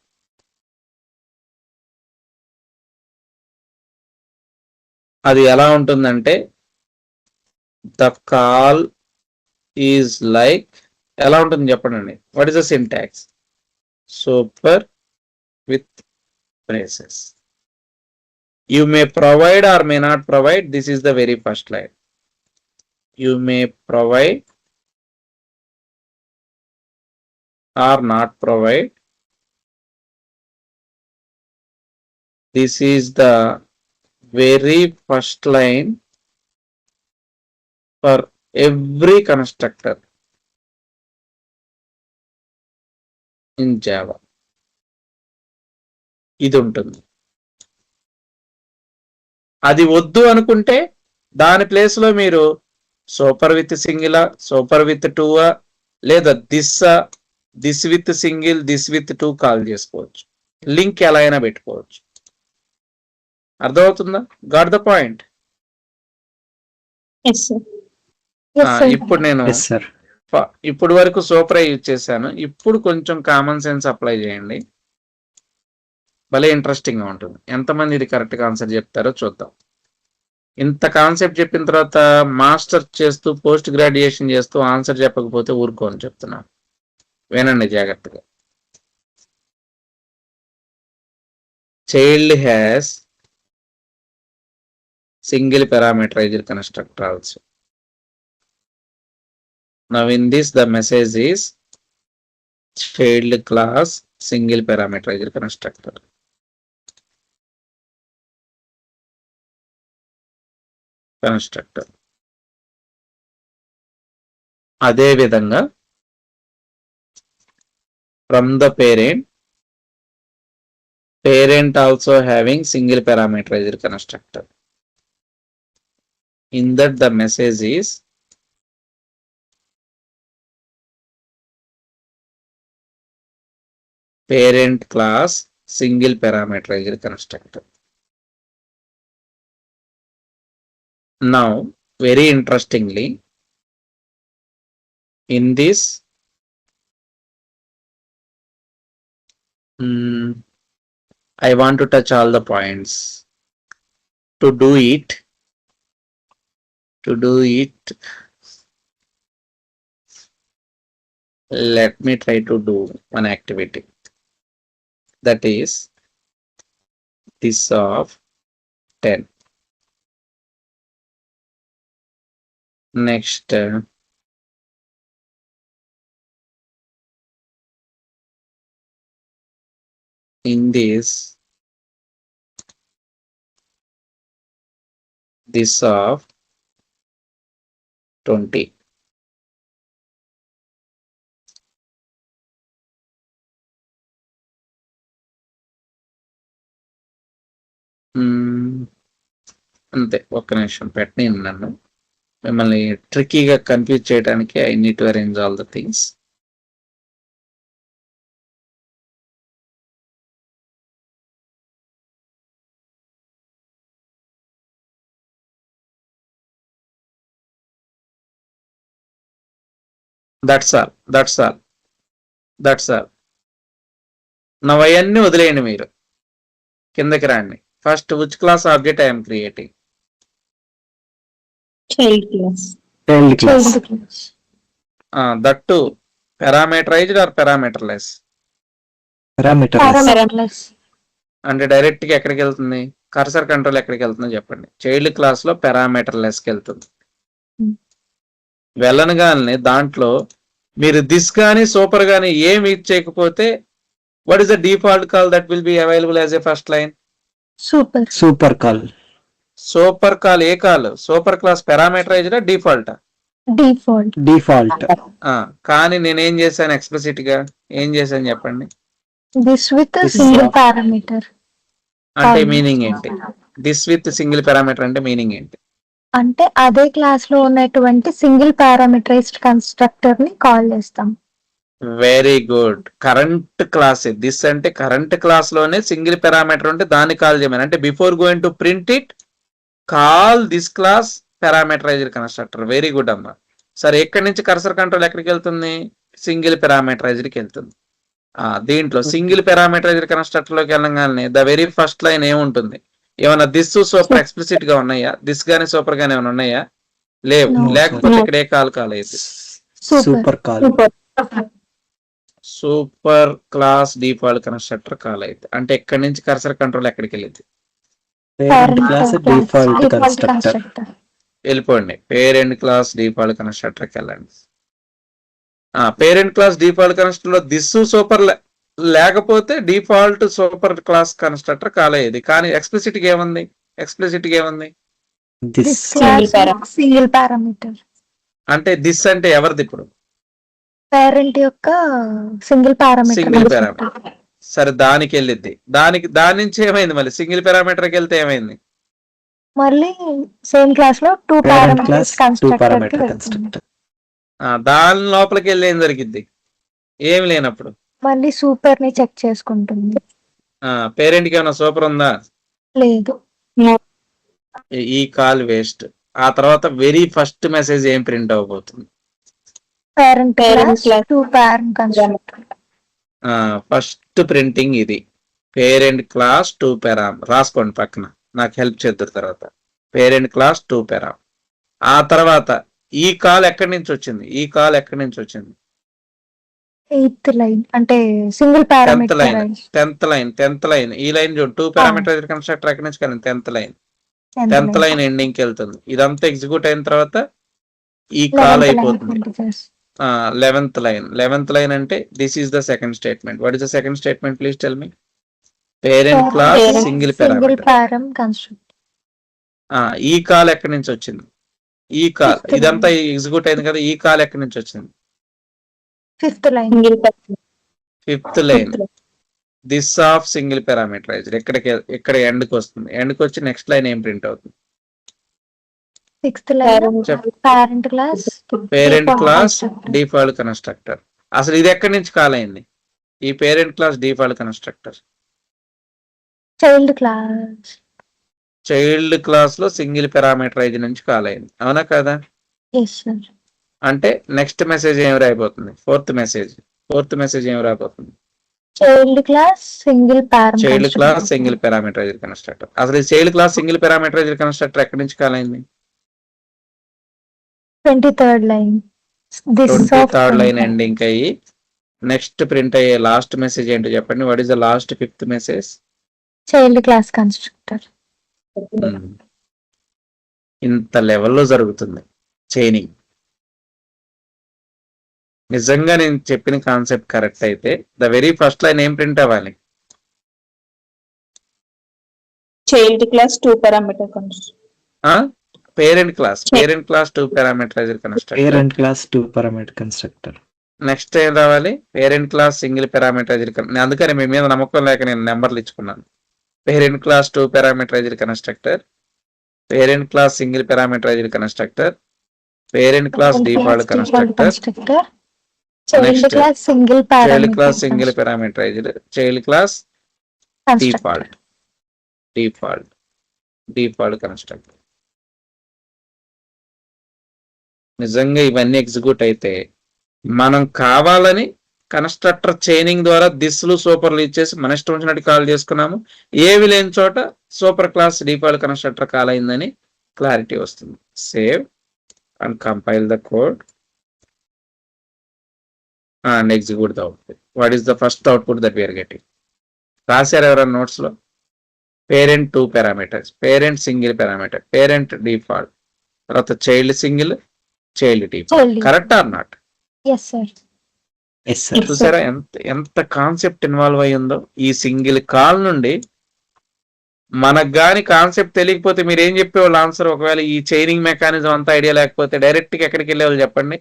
అది ఎలా ఉంటుందంటే, the call is like, ఎలా ఉంటుంది చెప్పండి, what is the syntax? Super with braces. You may provide or may not provide. This is the very first line. You may provide or not provide. This is the very first line for every constructor in Java. ఇది ఉంటుంది. అది వద్దు అనుకుంటే దాని place లో మీరు super with single, super with 2 లేదా this with single, this with 2 call చేసుకోవచ్చు. లింక్ ఎలా అయినా పెట్టుకోవచ్చు. అర్థమవుతుందా? Got the point? Yes sir. ఇప్పుడు నేను ఎస్ సార్. ఇప్పుడు వరకు సూపర్ యూజ్ చేశాను. ఇప్పుడు కొంచెం కామన్ సెన్స్ అప్లై చేయండి, భలే ఇంట్రెస్టింగ్ గా ఉంటుంది. ఎంతమంది ఇది కరెక్ట్ గా ఆన్సర్ చెప్తారో చూద్దాం. ఇంత కాన్సెప్ట్ చెప్పిన తర్వాత మాస్టర్ చేస్తూ పోస్ట్ గ్రాడ్యుయేషన్ చేస్తూ ఆన్సర్ చెప్పకపోతే ఊరుకోని చెప్తున్నాను. వినండి జాగ్రత్తగా. Child has single parameterized constructor also. Now in this the message is child class single parameterized constructor. అదే విధంగా from the parent also having single parameterized constructor. In that the message is parent class single parameterized constructor. Now very interestingly, in this I want to touch all the points. To do it, let me try to do one activity. That is this of 10. Next, in this of 20. అంతే, ఒక్క నిమిషం పెట్టని నన్ను మిమ్మల్ని ట్రిక్కీగా confuse చేయడానికి I need to arrange all the things. That's all. నా అవన్నీ వదిలేయండి, మీరు కిందకి రండి. First which class object I'm creating? Child class. That two parameterized or parameterless? Parameterless. అంటే డైరెక్ట్ గా ఎక్కడికి వెళ్తుంది? కర్సర్ కంట్రోల్ ఎక్కడికి వెళ్తుందో చెప్పండి. చైల్డ్ క్లాస్ లో పారామీటర్లెస్ కి వెళ్తుంది. వెళ్ళనగానే దాంట్లో మీరు దిస్ కానీ సూపర్ కానీ ఏమి ఇచ్చేయకపోతే what is the default call that will be available as a first line? Super call. Super call ఏ call? Super class parameterized default? Default. కానీ నేనేం చేశాను ఎక్స్ప్లిసిట్ గా? ఏం చేశాను చెప్పండి? This with a single parameter. అంటే మీనింగ్ ఏంటి? దిస్ విత్ సింగిల్ పారామీటర్ అంటే మీనింగ్ ఏంటి? అంటే అదే క్లాస్ లో ఉన్నటువంటి సింగిల్ పారామీటరైజ్డ్ కన్స్ట్రక్టర్ ని కాల్ చేస్తాం. Very good. Current class this అంటే కరెంట్ క్లాస్ లోనే సింగిల్ పారామీటర్ ఉంటే దాన్ని కాల్ చేయమని. అంటే before going to print it call this class parameterised constructor. Very good అమ్మా. సరే, ఎక్కడి నుంచి కర్సర్ కంట్రోల్ ఎక్కడికి వెళ్తుంది? సింగిల్ పారామీటరైజ్డ్ కి వెళ్తుంది. దీంట్లో సింగిల్ పారామీటరైజ్డ్ కన్స్ట్రక్టర్ లోకి వెళ్ళగానే ద వెరీ ఫస్ట్ లైన్ ఏముంటుంది? ఏమన్నా దిస్ సూపర్ ఎక్స్ప్లిసిట్ గా ఉన్నాయా? దిస్ గానీ సూపర్ గానీ ఏమైనా ఉన్నాయా? లేవు. లేకపోతే ఇక్కడ ఏ కాల్ అయ్యింది? Super call. Super class default constructor call అయింది. అంటే ఎక్కడి నుంచి కర్సర్ కంట్రోల్ ఎక్కడికి వెళ్ళింది? Parent class default constructor. వెళ్ళిపోండి, పేరెంట్ క్లాస్ డిఫాల్ట్ కన్స్ట్రక్టర్కి వెళ్ళండి. పేరెంట్ క్లాస్ డిఫాల్ట్ కన్స్ట్రక్టర్ లో దిస్ సూపర్ లేకపోతే default super class constructor call అయ్యేది. కానీ ఎక్స్ప్లిసిట్ గా ఏముంది? Single parameter. అంటే దిస్ అంటే ఎవరిది ఇప్పుడు? పేరెంట్ యొక్క సింగిల్ పారామీటర్. సరే, దానికి వెళ్ళిద్ది. దాని నుంచి ఏమైంది? మళ్ళీ సింగిల్ పారామీటర్కి వెళ్తే ఏమైంది? మళ్ళీ సేమ్ క్లాస్ లో టూ పారామీటర్స్ కన్స్ట్రక్టర్. దాని లోపలికి వెళ్ళి ఏం జరిగిద్ది? ఏమి లేనప్పుడు మళ్ళీ సూపర్ ని చెక్ చేసుకుంటుంది. పేరెంట్ కి ఏమైనా సూపర్ ఉందా? లేదు. ఈ కాల్ వేస్ట్. ఆ తర్వాత వెరీ ఫస్ట్ మెసేజ్ ఏం ప్రింట్ అవ్వబోతుంది? Parent two parent constructor. First printing ఇది. Parent class two param. రాసుకోండి పక్కన, నాకు హెల్ప్ చేద్దరు తర్వాత. Parent class two param. ఆ తర్వాత ఈ కాల్ ఎక్కడి నుంచి వచ్చింది? ఎయిత్ లైన్ అంటే సింగిల్ పారామీటర్. Tenth line. ఈ లైన్ చూడు, టూ పారామీటర్ కన్స్ట్రక్టర్ ఎక్కడి నుంచి కలిగింది? టెన్త్ లైన్ ఎండింగ్ కి వెళ్తుంది. ఇదంతా ఎగ్జిక్యూట్ అయిన తర్వాత ఈ కాల్ అయిపోతుంది. 11th లైన్ అంటే this is the second statement. What is the second statement? Please tell me. Parent class single parameter. ఈ కాల్ ఎక్కడి నుంచి వచ్చింది? ఈ కాల్ ఇదంతా ఎగ్జిక్యూట్ అయింది కదా. ఈ కాల్ ఎక్కడి నుంచి వచ్చింది? Fifth line. This of single parameterised ఇక్కడ ఎండ్ కి వస్తుంది. ఎండ్ కి వచ్చి నెక్స్ట్ లైన్ ఏం ప్రింట్ అవుతుంది? Sixth line parent class default constructor. అసలు ఇది ఎక్కడి నుంచి కాల్ అయింది? ఈ parent class default constructor child class లో సింగిల్ పారామీటరైజ్ నుంచి కాల్ అయింది. అవునా కదా? అంటే నెక్స్ట్ మెసేజ్ ఏం రాయిపోతుంది? ఫోర్త్ మెసేజ్ ఏం రాబోతుంది? చైల్డ్ క్లాస్ సింగిల్ పారం child class single parameterized constructor. అసలు ఈ child class single parameterized constructor ఎక్కడి నుంచి కాల్ అయింది? 23rd line 23rd line ending అయ్యి నెక్స్ట్ ప్రింట్ అయ్యే లాస్ట్ మెసేజ్ ఏంటో చెప్పండి. What is the last 5th message? Child class constructor. ఇంత లెవెల్లో జరుగుతుంది చైనింగ్. నిజంగా నేను చెప్పిన కాన్సెప్ట్ కరెక్ట్ అయితే ద వెరీ ఫస్ట్ లైన్ ఏం ప్రింట్ అవ్వాలి? Child class 2 parameter constructor. Parent class 2 parameterized constructor. Parent class 2 parameter constructor. Next ఏం రావాలి? Parent class single parameterized. అందుకని మీ మీద నమ్మకం లేక నేను నెంబర్లు ఇచ్చుకున్నాను. Parent class 2 parameterized constructor, parent class single parameterized constructor, parent class default constructor, child class single child class single parameterized, child class default constructor. నిజంగా ఇవన్నీ ఎగ్జిక్యూట్ అయితే మనం కావాలని కన్స్ట్రక్టర్ చైనింగ్ ద్వారా దిస్లు సూపర్లు ఇచ్చేసి మన ఇష్టం వచ్చినట్టు కాల్ చేసుకున్నాము. ఏవి లేని చోట super class default constructor call అయిందని క్లారిటీ వస్తుంది. Save and compile the code and execute the output. What is the first output that we're getting? రాశారు ఎవరైనా నోట్స్ లో? Parent 2 parameters, parent single parameter, parent default, తర్వాత child single, child default. Correct or not? yes sir. Yes, sir. చూసారా ఎంత concept involve అయ్యి ఉందో ఈ single call నుండి. మనకు గాని కాన్సెప్ట్ తెలియకపోతే మీరు ఏం చెప్పేవాళ్ళు ఆన్సర్? ఒకవేళ ఈ చైనింగ్ మెకానిజం అంతా ఐడియా లేకపోతే డైరెక్ట్ గా ఎక్కడికి వెళ్ళేవాళ్ళు చెప్పండి?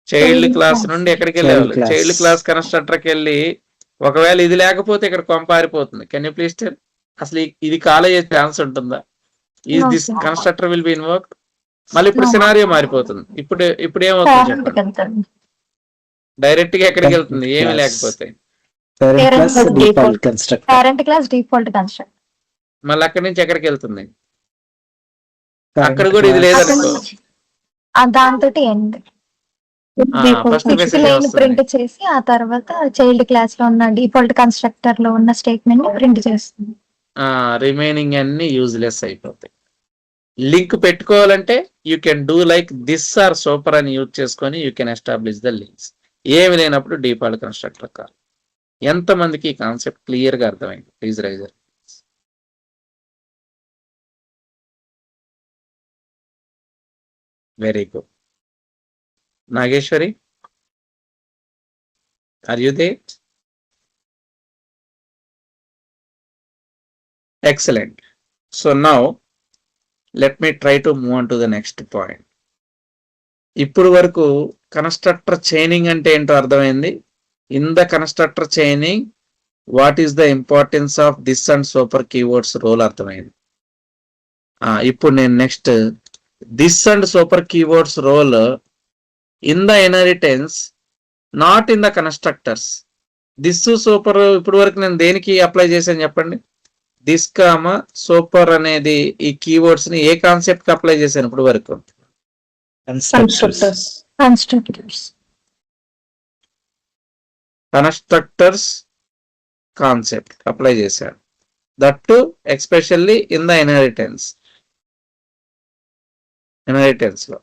చైల్డ్ క్లాస్ నుండి ఎక్కడికి వెళ్ళేవాళ్ళు? చైల్డ్ క్లాస్ కన్స్ట్రక్టర్కి వెళ్ళి ఒకవేళ ఇది లేకపోతే ఇక్కడ కొంపారిపోతుంది. Can you please tell? అసలు ఇది కాల్ అయ్యే ఛాన్స్ ఉంటుందా? ఈ this constructor will be invoke. మళ్ళీ ఇప్పుడు సినారియో మారిపోతుంది. ఇప్పుడు ఏమవుతుంది చెప్పండి? డైరెక్ట్ గా ఎక్కడికి వెళ్తుంది ఏమి లేకపోతే? Parent class default constructor. మళ్ళీ అక్కడి నుంచి ఎక్కడికి వెళ్తుంది? అక్కడ కూడా ఇది లేదనుకో, దాంతో end first message line print చేసి ఆ తర్వాత చైల్డ్ క్లాస్ లో ఉన్న డిఫాల్ట్ కన్స్ట్రక్టర్ లో ఉన్న స్టేట్మెంట్ ప్రింట్ చేస్తుంది. రిమైనింగ్ అన్ని యూజ్లెస్ అయిపోతాయి. లింక్ పెట్టుకోవాలంటే you can do like this or super అని యూజ్ చేసుకొని you can establish the links. ఏమి లేనప్పుడు డిఫాల్ట్ కన్స్ట్రక్టర్ కాదు. ఎంతమందికి ఈ కాన్సెప్ట్ క్లియర్ గా అర్థమైంది? Please raiser. Very good. Nageshwari, are you there? Excellent. So now let me try to move on to the next point. ఇప్పుడు వరకు కన్స్ట్రక్టర్ చైనింగ్ అంటే ఏంటో అర్థమైంది. In the constructor chaining what is the importance of this and super keywords role అర్థమైంది. ఇప్పుడు నేను next this and super keywords role in the inheritance, not in the constructors. This super ఇప్పుడు వరకు నేను దేనికి అప్లై చేశాను చెప్పండి? దిస్ కామ సూపర్ అనేది ఈ కీవర్డ్స్ ని ఏ కాన్సెప్ట్ కి అప్లై చేశాను ఇప్పుడు వరకు? కన్స్ట్రక్టర్స్ కాన్సెప్ట్ అప్లై చేశాడు. That to especially in the inheritance లో.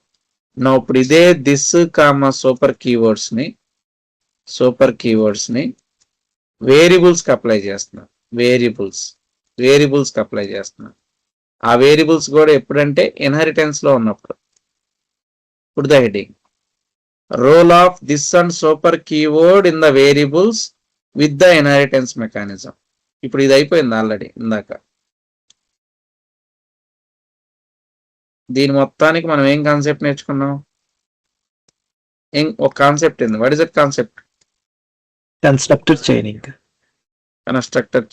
నా ఇప్పుడు ఇదే దిస్ కామ సూపర్ కీవర్డ్స్ ని వేరియబుల్స్ కి అప్లై చేస్తున్నా. వేరియబుల్స్ కి అప్లై చేస్తున్నా. ఆ వేరియబుల్స్ కూడా ఎప్పుడంటే ఇన్హెరిటెన్స్ లో ఉన్నప్పుడు. ఇప్పుడు the heading role of this and super keyword in the variables with the inheritance mechanism. ఇప్పుడు ఇది అయిపోయింది ఆల్రెడీ ఇందాక. దీని మొత్తానికి మనం ఏం కాన్సెప్ట్ నేర్చుకున్నాం? ఒక కాన్సెప్ట్ ఉంది. What is that concept? Constructor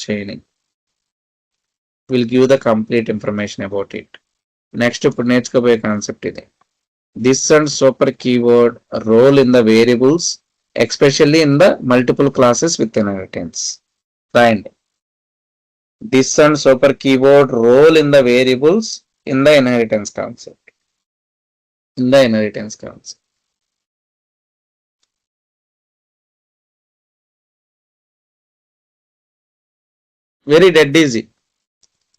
chaining will give the complete information about it. Next ఇప్పుడు నేర్చుకోబోయే కాన్సెప్ట్ ఇది. This and super keyword role in the variables especially in the multiple classes with inheritance. రాయండి. This and super keyword role in the variables in the inheritance concept. Very dead easy,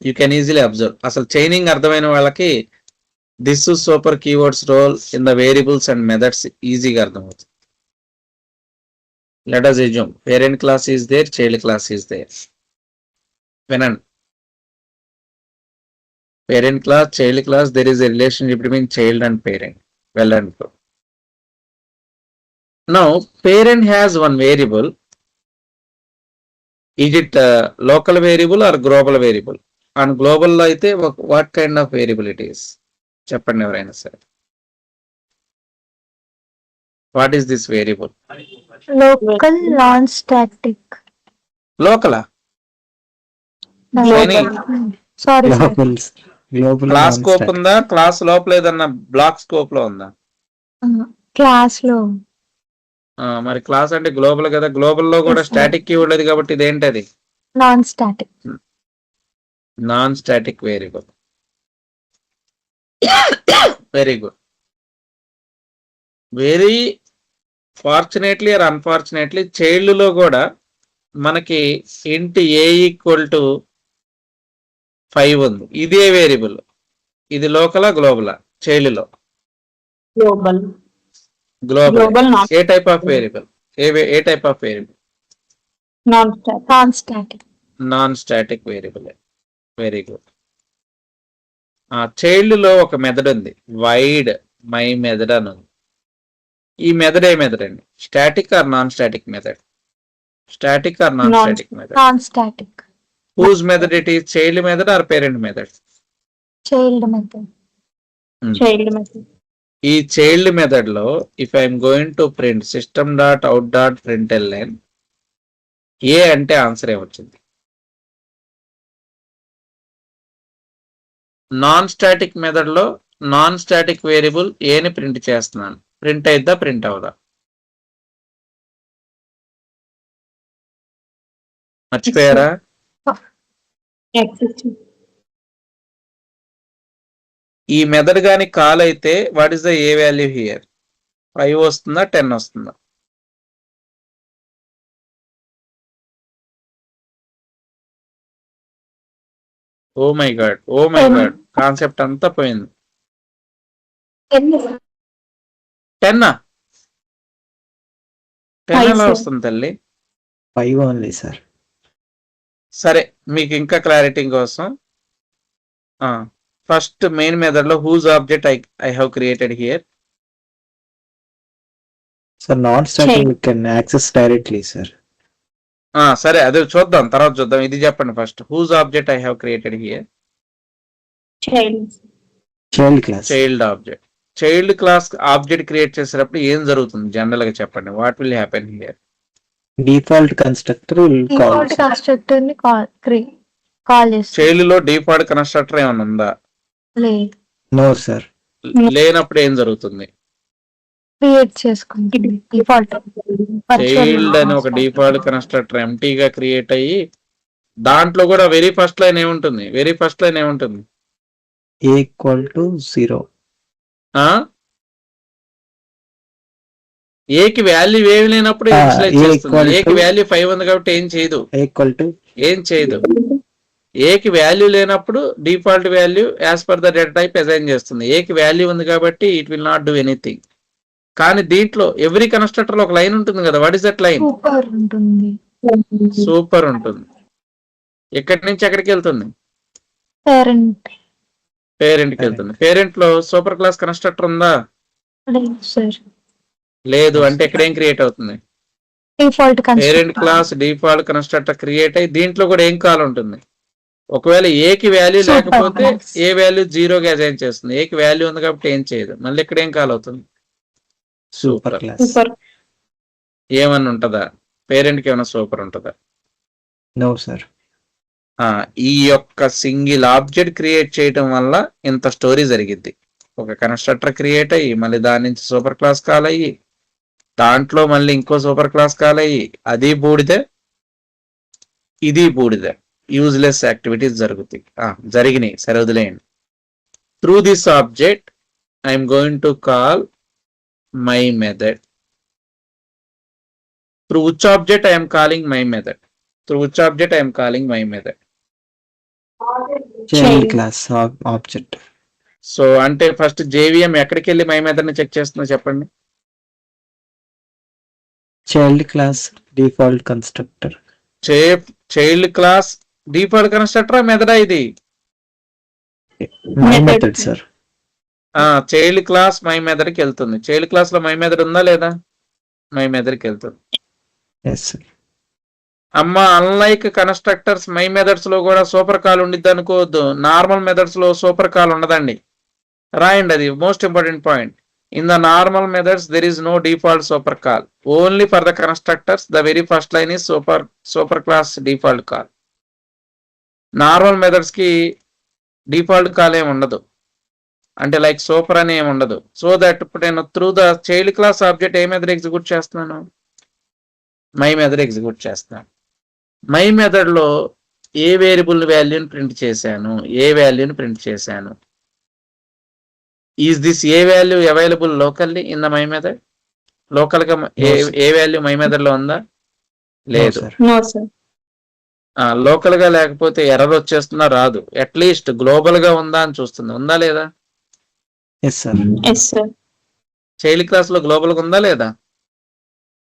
you can easily observe. అసలు chaining అర్థమైన వాళ్ళకి this is super keywords role in the variables and methods ఈజీగా అర్థమవుతుంది. Let us assume parent class is there, child class is there. వినండి, parent class, child class, there is a relationship between child and parent. Well and good. Now parent has one variable. Is it local variable or global variable? And global లో అయితే what kind of variable it is? చెప్పండి ఎవరైనా సరే. What is this variable? Local non static. లోకలా? Sorry global global class scope ఉందా? Class లోపల ఏదన్నా black scope లో ఉందా? క్లాస్ లో. మరి క్లాస్ అంటే గ్లోబల్ కదా, గ్లోబల్ లో కూడా స్టాటిక్ కీవర్డ్ లేదు కాబట్టి ఇదేంటది? Non static. Non static variable. Very good. Very fortunately or unfortunately child లో కూడా మనకి ఇంట్ ఏ ఈక్వల్ టు 5 ఉంది. ఇదే వేరియబుల్. ఇది లోకలా గ్లోబలా? చైల్డ్ లో global. Global. Global not a type of variable? A type of variable? Non static. Non static. Non static variable. Very good. Child లో ఒక మెథడ్ ఉంది, వైడ్ మై మెథడ్ అని ఉంది. ఈ మెథడ్ ఏ మెథడ్ అండి? Static or non static method? Static or non static method? Non static. Whose method it is? Child method or parent method? Child method. Child method. ఈ child method లో if I'm going to print system dot out dot println ఏ అంటే answer ఏమొచ్చింది? Non static method లో non static variable ఏని print చేస్తున్నాను. Print అయిద్దా, print అవుదా? మర్చిపోయారా? ఈ మెథడ్ గాని కాల్ అయితే what is the A value here? 5 వస్తుందా, 10 వస్తుందా? Oh my god, oh my god, concept అంతా పోయింది. 10 ఎలా వస్తుంది తల్లి? 5 ఓన్లీ సార్. సరే, మీకు ఇంకా క్లారిటీ కోసం ఫస్ట్ మెయిన్ మెథడ్ లో whose object I have created here. Sir non static you can access directly sir. సరే, అదే చూద్దాం, తర్వాత చూద్దాం. ఇది చెప్పండి first. Whose object I have created here? Child class. Child object. Child class object create చేసేటప్పుడు ఏం జరుగుతుంది జనరల్ గా చెప్పండి? What will happen here? Default constructor will call. Default constructor ని కాల్ చేస్తుంది. చైల్డ్ లో డిఫాల్ట్ కన్స్ట్రక్టర్ ఏమైనా ఉందా? లేదు. No sir. లేనప్పుడు ఏం జరుగుతుంది? క్రియేట్ చేసుకుంటుంది డిఫాల్ట్. చైల్డ్ అని ఒక డిఫాల్ట్ కన్స్ట్రక్టర్ ఎంటీగా క్రియేట్ అయ్యి దాంట్లో కూడా వెరీ ఫస్ట్ లైన్ ఏముంటుంది? వెరీ ఫస్ట్ లైన్ ఏముంటుంది? A equal to 0. ఏకి వాల్యూ ఏమి లేనప్పుడు ఇనిషియలైజ్ చేస్తుంది. ఏకి వాల్యూ 5 ఉంది కాబట్టి ఏం చేయదు. ఏం చేయదు. ఏకి వాల్యూ లేనప్పుడు default value as per the data type assign చేస్తుంది. ఏకి వాల్యూ ఉంది కాబట్టి it will not do anything. కానీ దీంట్లో ఎవ్రీ కన్స్ట్రక్టర్ లో ఒక లైన్ ఉంటుంది కదా. What is that line? Super ఉంటుంది. సూపర్ ఉంటుంది. ఎక్కడి నుంచి ఎక్కడికి వెళ్తుంది? పేరెంట్ కి వెళ్తుంది. పేరెంట్ లో సూపర్ క్లాస్ కన్స్ట్రక్టర్ ఉందా? లేదు. అంటే ఇక్కడ ఏం క్రియేట్ అవుతుంది? Parent class default constructor create అయ్యి దీంట్లో కూడా ఏం కాల్ ఉంటుంది? ఒకవేళ ఏకి వాల్యూ లేకపోతే ఏ వాల్యూ 0గా అసైన్ చేస్తుంది. ఏకి వాల్యూ ఉంది కాబట్టి ఏం చేయదు. మళ్ళీ ఇక్కడ ఏం కాల్ అవుతుంది? Super class. ఏమన్నా ఉంటుందా? పేరెంట్ కి ఏమైనా సూపర్ ఉంటుందా? No sir. ఈ యొక్క సింగిల్ ఆబ్జెక్ట్ క్రియేట్ చేయడం వల్ల ఇంత స్టోరీ జరిగింది. ఒక కన్స్ట్రక్టర్ క్రియేట్ అయ్యి మళ్ళీ దాని నుంచి సూపర్ క్లాస్ కాల్ అయ్యి దాంట్లో మళ్ళీ ఇంకో సూపర్ క్లాస్ కాల్ అయ్యి అది బూడిదే ఇది బూడిదే. యూజ్లెస్ యాక్టివిటీస్ జరుగుతాయి. జరిగినాయి, సరే వదిలేయండి. Through this object I'm going to call my method. Through which object I'm calling my method? through which object I am calling my method. Child class object. So అంటే first JVM ఎక్కడికి వెళ్ళి my method ని check చేస్తుందో చెప్పండి. Child class default constructor. Child class default constructor మెథడా ఇది? My Method. Method sir. Child class my method కి వెళ్తుంది. చైల్డ్ క్లాస్ లో మై మెథడ్ ఉందా లేదా? మై మెథడ్ కి వెళ్తుంది. Yes sir. అమ్మ అన్లైక్ కన్స్ట్రక్టర్స్ మై మెథడ్స్ లో కూడా సూపర్ కాల్ ఉండిద్ది అనుకోవద్దు. నార్మల్ మెథడ్స్ లో సూపర్ కాల్ ఉండదండి. రాయండి, అది most important point. In the normal methods there is no default super call. Only for the constructors the very first line is super class default call. Normal methods కి default call ఏమి ఉండదు, అంటే like super అని ఏమి ఉండదు. So that ఇప్పుడు నేను through the child class object A method execute చేస్తున్నాను? మై మెథడ్ ఎగ్జిక్యూట్ చేస్తున్నాను. మై మెథడ్ లో ఏ వేరియబుల్ వాల్యూని ప్రింట్ చేశాను, ఏ వాల్యూని ప్రింట్ చేశాను. Is this A value available locally in the my method? Local గా ఏ వాల్యూ మై మెథడ్ లో ఉందా? లేదు. No, sir. లోకల్ గా లేకపోతే ఎర్రర్ వచ్చేస్తుందా? రాదు. అట్లీస్ట్ గ్లోబల్ గా ఉందా అని చూస్తుంది. ఉందా లేదా? Yes sir. Yes, sir. Child class లో గ్లోబల్ గా ఉందా లేదా?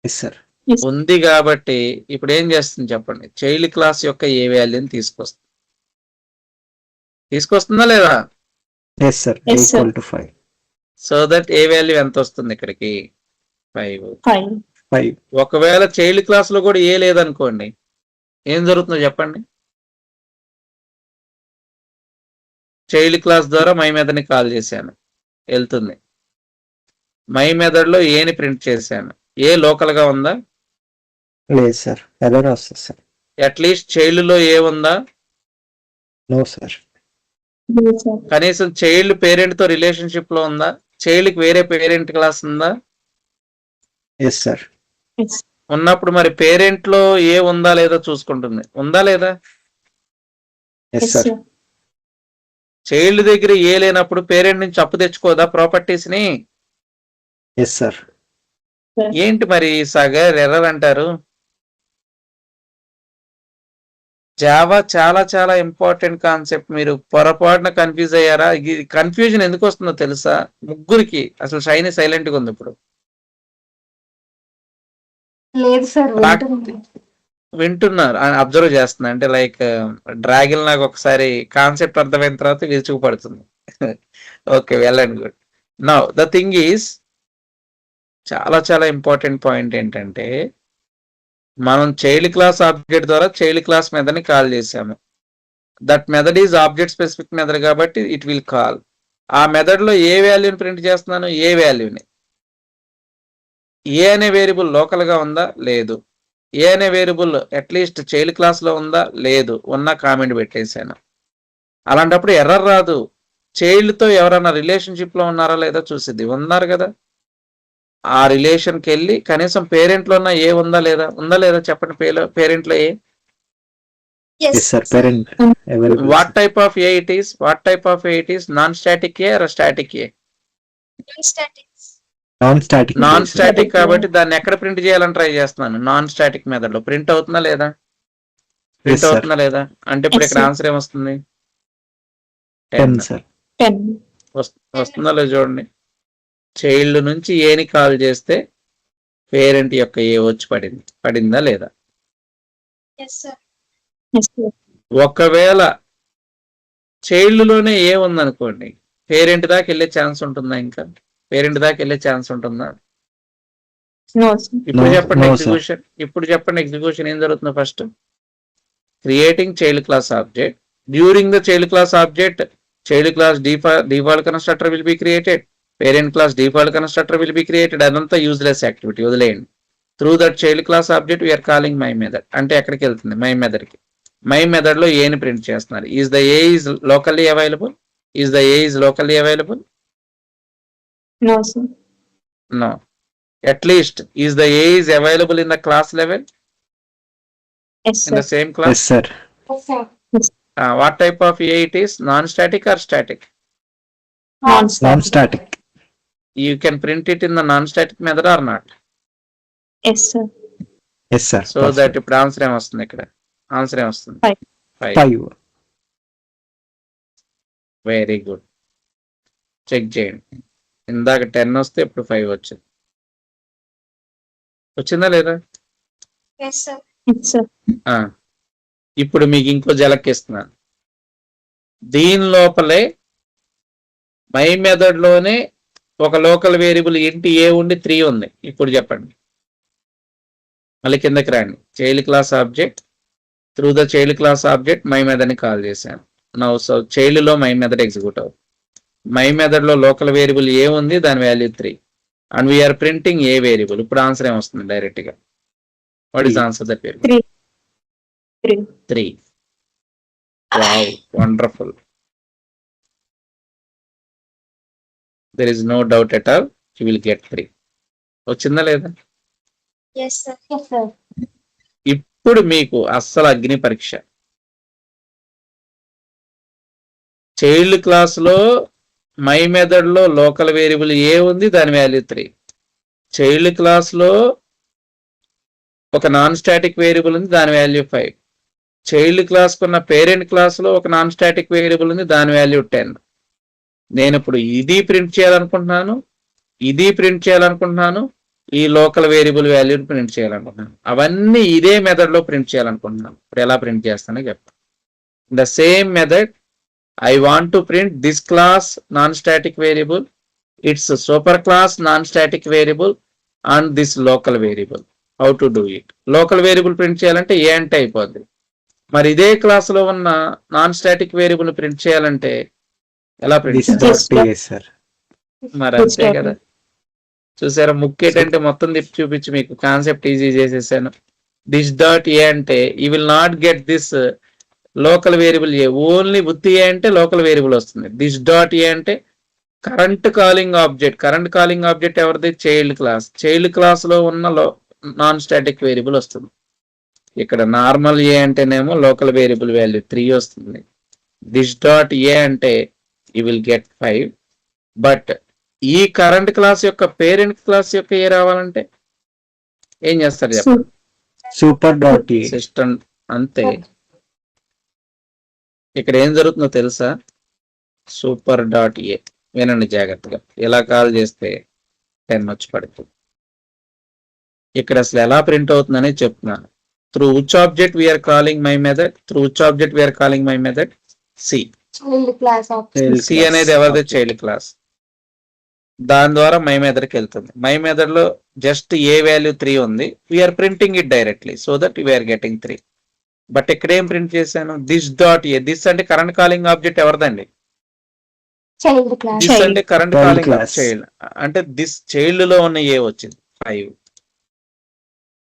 Yes sir. ఉంది కాబట్టి ఇప్పుడు ఏం చేస్తుంది చెప్పండి. చైల్డ్ క్లాస్ యొక్క ఏ వాల్యూని తీసుకొస్తుందా లేదా? Yes sir. Yes, sir. Equal to 5. So that A value ఎంత వస్తుంది ఇక్కడికి? 5. 5. 5. ఒకవేళ చైల్డ్ క్లాస్ లో కూడా ఏ లేదనుకోండి, ఏం జరుగుతుందో చెప్పండి. చైల్డ్ క్లాస్ ద్వారా మై మెథడ్ ని కాల్ చేశాను, వెళ్తుంది. మై మెథడ్ లో ఏని ప్రింట్ చేశాను, ఏ లోకల్ గా ఉందా? లేదు సార్, ఎర్రర్ వస్తుంది సార్. అట్లీస్ట్ చైల్డ్ లో ఏ ఉందా? No sir. No, sir. కనీసం చైల్డ్ పేరెంట్ తో రిలేషన్షిప్ లో ఉందా? చైల్డ్ కి వేరే పేరెంట్ క్లాస్ ఉందా? Yes sir. Yes. ఉన్నప్పుడు మరి పేరెంట్ లో ఏ ఉందా లేదా చూసుకుంటుంది. ఉందా లేదా? Yes Yes, sir. sir. Child దగ్గర ఏ లేనప్పుడు పేరెంట్ నుంచి అప్పు తెచ్చుకోదా ప్రాపర్టీస్ ని? Yes sir. ఏంటి మరి సాగర్ ఎర్రర్ అంటారు? జావా చాలా చాలా ఇంపార్టెంట్ కాన్సెప్ట్. మీరు పొరపాటున కన్ఫ్యూజ్ అయ్యారా? కన్ఫ్యూజన్ ఎందుకు వస్తుందో తెలుసా? ముగ్గురికి అసలు షైనీ సైలెంట్ గా ఉంది ఇప్పుడు. లేదు సార్, వింటున్నారు, అబ్జర్వ్ చేస్తున్నా. అంటే లైక్ డ్రాగన్ నాకు ఒకసారి కాన్సెప్ట్ అర్థమైన తర్వాత విరుచుకుపడుతుంది. Okay, well and good. Now the thing is, చాలా చాలా ఇంపార్టెంట్ పాయింట్ ఏంటంటే, మనం చైల్డ్ క్లాస్ ఆబ్జెక్ట్ ద్వారా చైల్డ్ క్లాస్ మెథడ్ ని కాల్ చేసాము. That method is object specific method కాబట్టి ఇట్ విల్ కాల్. ఆ మెథడ్ లో ఏ వాల్యూని ప్రింట్ చేస్తున్నాను? ఏ వాల్యూని. ఏ అనే వేరియబుల్ లోకల్ గా ఉందా? లేదు. ఏ అనే వేరియబుల్ అట్లీస్ట్ చైల్డ్ క్లాస్ లో ఉందా? లేదు. ఉన్న కామెంట్ పెట్టేశాను. అలాంటప్పుడు ఎర్రర్ రాదు. చైల్డ్ తో ఎవరైనా రిలేషన్షిప్ లో ఉన్నారా లేదా చూసిద్ది. ఉన్నారు కదా, ఆ రిలేషన్ కి వెళ్ళి కనీసం పేరెంట్ లో ఉన్న ఏ ఉందా లేదా? ఉందా లేదా చెప్పండి. పేరెంట్ లో a? Yes sir. Parent available. What type of a it is? What type of a it is? Non static a or static a? Non static. Non static కాబట్టి దాన్ని ఎక్కడ ప్రింట్ చేయాలని ట్రై చేస్తున్నాను. నాన్ స్టాటిక్ మెథడ్ లో print అవుతుందా లేదా? Print sir. అవుతుందా లేదా? అంటే ఇప్పుడు Yes, ఇక్కడ sir. ఆన్సర్ ఏమొస్తుంది? 10 సార్. 10. వస్తుందా లేదు చూడండి. చైల్డ్ నుంచి ఏని కాల్ చేస్తే పేరెంట్ యొక్క ఏ వచ్చి పడిందా లేదా? Yes, sir. ఒకవేళ చైల్డ్ లోనే ఏ ఉందనుకోండి, పేరెంట్ దాకా వెళ్ళే ఛాన్స్ ఉంటుందా? ఇంకా పేరెంట్ దాకా వెళ్ళే ఛాన్స్ ఉంటుందా? No, sir. ఇప్పుడు No, చెప్పండి no, sir. ఎగ్జిక్యూషన్. ఇప్పుడు చెప్పండి ఎగ్జిక్యూషన్ ఏం జరుగుతుందో. First creating child class object. During the child class object, child class default constructor will be created, parent class default constructor will be created. అదంతా useless activity, వదిలేయండి. Through that child class object we're calling my method. అంటే ఎక్కడికి వెళ్తుంది? My method కి. My method లో ఏని print చేస్తున్నారు. Is the A is locally available? Is the A is locally available? No, sir. No. At least is the A is available in the class level? Yes, In the sir. same class? Yes sir. What type of A it is? Non-static or static? Non Non-stop. Static. You can print it in the non-static method or not? Yes, sir. Yes sir. So that ఇప్పుడు answer ఏమొస్తుంది ఇక్కడ? Answer ఏమొస్తుంది? Five. 5. 5. Very good. Check చేయండి. ఇందాక 10 వస్తే ఇప్పుడు 5 వచ్చింది. వచ్చిందా లేదా? Yes, sir. ఆ, ఇప్పుడు మీకు ఇంకో జలక్కిస్తున్నాను. దీని లోపలే మై మెథడ్ లోనే ఒక లోకల్ వేరియబుల్ ఇంటి ఏ ఉండి 3 ఉంది. ఇప్పుడు చెప్పండి. మళ్ళీ కిందకి రండి. Child class object, through the child class object my method ని కాల్ చేశాను. నౌ సో చైల్డ్ లో మై మెథడ్ ఎగ్జిక్యూట్ అవుతుంది. మై మెథడ్ లో లోకల్ వేరియబుల్ ఏ ఉంది, దాని value 3 and we're printing A variable. ఇప్పుడు ఆన్సర్ ఏమొస్తుంది డైరెక్ట్ గా? What is answer that variable? 3. Wow, wonderful. There is no doubt at all. You will get 3. వచ్చిందా లేదా? Yes, sir. ఇప్పుడు మీకు అస్సలు అగ్ని పరీక్ష. చైల్డ్ క్లాస్ లో మై మెథడ్ లో లోకల్ వేరియబుల్ ఏ ఉంది, దాని వాల్యూ 3. చైల్డ్ క్లాస్ లో ఒక నాన్ స్టాటిక్ వేరియబుల్ ఉంది, దాని వాల్యూ 5. చైల్డ్ క్లాస్ కున్న పేరెంట్ క్లాస్ లో ఒక నాన్ స్టాటిక్ వేరియబుల్ ఉంది, దాని వాల్యూ 10. నేను ఇప్పుడు ఇది ప్రింట్ చేయాలనుకుంటున్నాను, ఇది ప్రింట్ చేయాలనుకుంటున్నాను, ఈ లోకల్ వేరియబుల్ వాల్యూని ప్రింట్ చేయాలనుకుంటున్నాను. అవన్నీ ఇదే మెథడ్ లో ప్రింట్ చేయాలనుకుంటున్నాను. ఇప్పుడు ఎలా ప్రింట్ చేస్తానో చెప్తాను. The same method I want to print this class non static variable, it's super class non static variable and this local variable. How to do it? Local variable print చేయాలంటే ఏ అంటే అయిపోద్ది. మరి ఇదే క్లాస్ లో ఉన్న non static variable print చేయాలంటే ఎలా print చేయాలి? సార్ మరి అంతే కదా. చూసారా, ముక్కేటంటే మొత్తం తిప్పి చూపించి మీకు కాన్సెప్ట్ ఈజీ చేసేసాను. దిస్ డాట్ ఏ అంటే you will not get this local variable a, only ఉత్తి ఏ అంటే లోకల్ వేరియబుల్ వస్తుంది. దిస్ డాట్ ఏ అంటే current calling object. Current calling object ఎవరిది? Child class. చైల్డ్ క్లాస్ లో ఉన్న నాన్ స్టాటిక్ వేరియబుల్ వస్తుంది. ఇక్కడ నార్మల్ ఏ అంటేనేమో లోకల్ వేరియబుల్ వాల్యూ 3 వస్తుంది. దిస్ డాట్ ఏ అంటే యూ విల్ గెట్ 5. బట్ ఈ కరెంట్ క్లాస్ యొక్క పేరెంట్ క్లాస్ యొక్క ఏ రావాలంటే ఏం చేస్తారు చెప్పండి? సూపర్ డాట్ ఏ. సిస్టమ్ అంతే. ఇక్కడ ఏం జరుగుతుందో తెలుసా? సూపర్ డాట్ ఏ. వినండి జాగ్రత్తగా. ఎలా కాల్ చేస్తే 10 వచ్చి పడుతుంది. ఇక్కడ అసలు ఎలా ప్రింట్ అవుతుందనే చెప్తున్నాను. Through which object we're calling my method? Through which object we're calling my method? C. C అనేది ఎవరిది? Child class. దాని ద్వారా మై మెథడ్కి వెళ్తుంది. మై మెథడ్ లో జస్ట్ ఏ వాల్యూ 3 ఉంది. We're printing it directly so that we're getting 3. But ఇక్కడ ఏం ప్రింట్ చేశాను? This dot A. దిస్ అంటే కరెంట్ కాలింగ్ ఆబ్జెక్ట్ ఎవరిదండి? దిస్ అంటే కరెంట్ కాలింగ్ చైల్డ్. అంటే దిస్ చైల్డ్ లో ఉన్న ఏ వచ్చింది 5.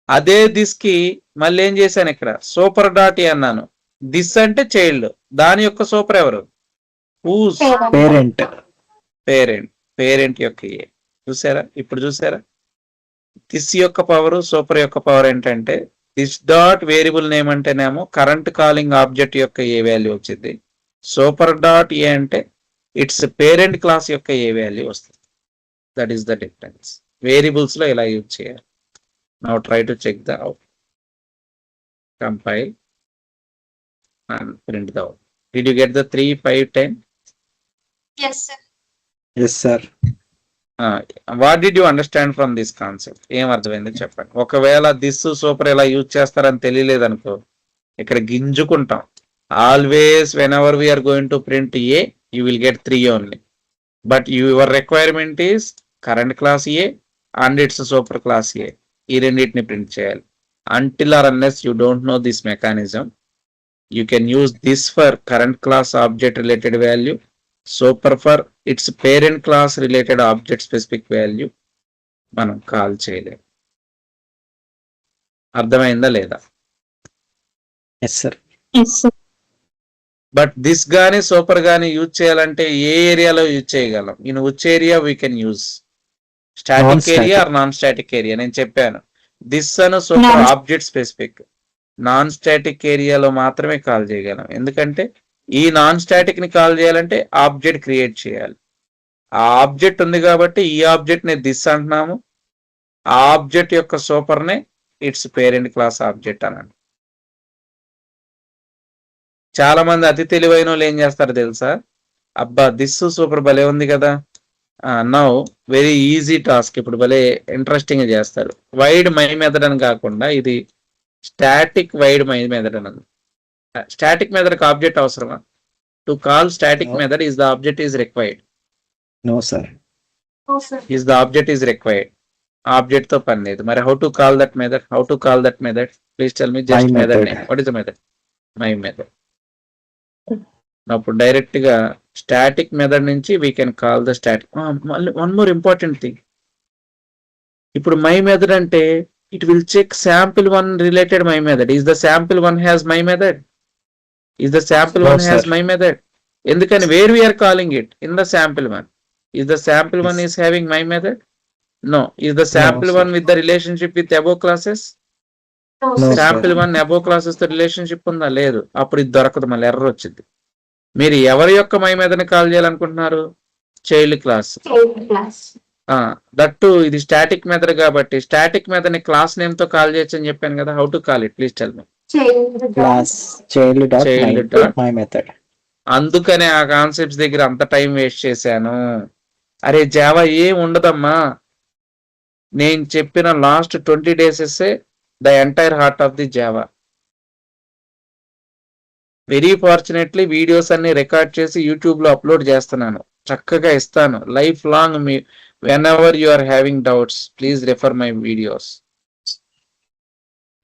అదే దిస్ కి మళ్ళీ ఏం చేశాను? ఇక్కడ సూపర్ డాట్ ఏ అన్నాను. దిస్ అంటే చైల్డ్, దాని యొక్క సూపర్ ఎవరు? హూస్? పేరెంట్. పేరెంట్. పేరెంట్ యొక్క ఏ. చూసారా? ఇప్పుడు చూసారా? దిస్ యొక్క పవర్, సూపర్ యొక్క పవర్ ఏంటంటే దిస్ డాట్ వేరియబుల్ నేమ్ అంటేనేమో కరెంట్ కాలింగ్ ఆబ్జెక్ట్ యొక్క ఏ వాల్యూ వచ్చింది. సూపర్ డాట్ ఏ అంటే ఇట్స్ పేరెంట్ క్లాస్ యొక్క ఏ వాల్యూ వస్తుంది. That is the difference. Variables లో ఇలా యూజ్ చేయాలి. Now try to check the out. Compile and print the out. Did you get the 3, 5, 10? Yes, sir. Yes sir. What did you understand from this concept? ఏం అర్థమైంది చెప్పండి. ఒకవేళ this super ఎలా use చేస్తారని తెలియలేదు అనుకో, ఇక్కడ గింజుకుంటాం. Always whenever we are going to print a, you will get 3 only. But your requirement is current class a and it's super class a. ఈ రెండింటిని ప్రింట్ చేయాలి. Until or unless you don't know this mechanism, you can use this for current class object related value, super for its parent class related object specific value మనం call చేయలేము. అర్థమైందా లేదా? Yes sir. But this గానీ super గానీ use చేయాలంటే ఏ ఏరియాలో use చేయగలం? In which area we can use? Static area or non static area? నేను చెప్పాను దిస్ అను super object specific. Non static ఏరియాలో మాత్రమే కాల్ చేయగలం. ఎందుకంటే ఈ నాన్ స్టాటిక్ ని కాల్ చేయాలంటే ఆబ్జెక్ట్ క్రియేట్ చేయాలి. ఆ ఆబ్జెక్ట్ ఉంది కాబట్టి ఈ ఆబ్జెక్ట్ ని దిస్ అంటున్నాము. ఆ ఆబ్జెక్ట్ యొక్క సూపర్ నే ఇట్స్ పేరెంట్ క్లాస్ ఆబ్జెక్ట్ అనండి. చాలా మంది అతి తెలివైన వాళ్ళు ఏం చేస్తారు తెలుసా, అబ్బా దిస్ సూపర్ భలే ఉంది కదా, నౌ వెరీ ఈజీ టాస్క్, ఇప్పుడు భలే ఇంట్రెస్టింగ్ చేస్తారు. వైడ్ మై మెథడ్ అని కాకుండా ఇది స్టాటిక్ వైడ్ మై మెథడ్ అని. స్టాటిక్ మెథడ్ ఆబ్జెక్ట్ అవసరమా? To call static No. Method is the object is required. No sir. Is the object is required. Object తో పని లేదు. మరి how to call that method? How to call that method? Please tell me just My method method. Name. What is the method? My method. అప్పుడు direct గా static method నుంచి we can call the static. మళ్ళీ one more important thing, ఇప్పుడు my method అంటే it will check sample one related my method. Is the sample one has my method? Is the sample No, one has sir. My method? ఎందుకని where we are calling it in the sample one. Is the sample one is having my method? No. Is the sample sir. One with the relationship with above classes? No, sir. Sample one above classes తో relationship ఉందా? లేదు. అప్పుడు ఇది దొరకదు, మళ్ళీ error వచ్చింది. మీరు ఎవరి యొక్క మై మెథడ్ కాల్ చేయాలనుకుంటున్నారు? Child class. దట్టు ఇది స్టాటిక్ మెథడ్ కాబట్టి స్టాటిక్ మెథడ్ ని క్లాస్ నేమ్ తో కాల్ చేయొచ్చు అని చెప్పాను కదా. How to call it? Please tell me. Class child dot Child dot my method. అందుకనే ఆ కాన్సెప్ట్స్ దగ్గర అంత టైం వేస్ట్ చేశాను. అరే జావా ఏం ఉండదమ్మా, నేను చెప్పిన last 20 days the entire heart of the Java. Very fortunately videos అన్ని రికార్డ్ చేసి యూట్యూబ్ లో అప్లోడ్ చేస్తున్నాను, చక్కగా ఇస్తాను లైఫ్ లాంగ్. మీ whenever you are having doubts please refer my videos.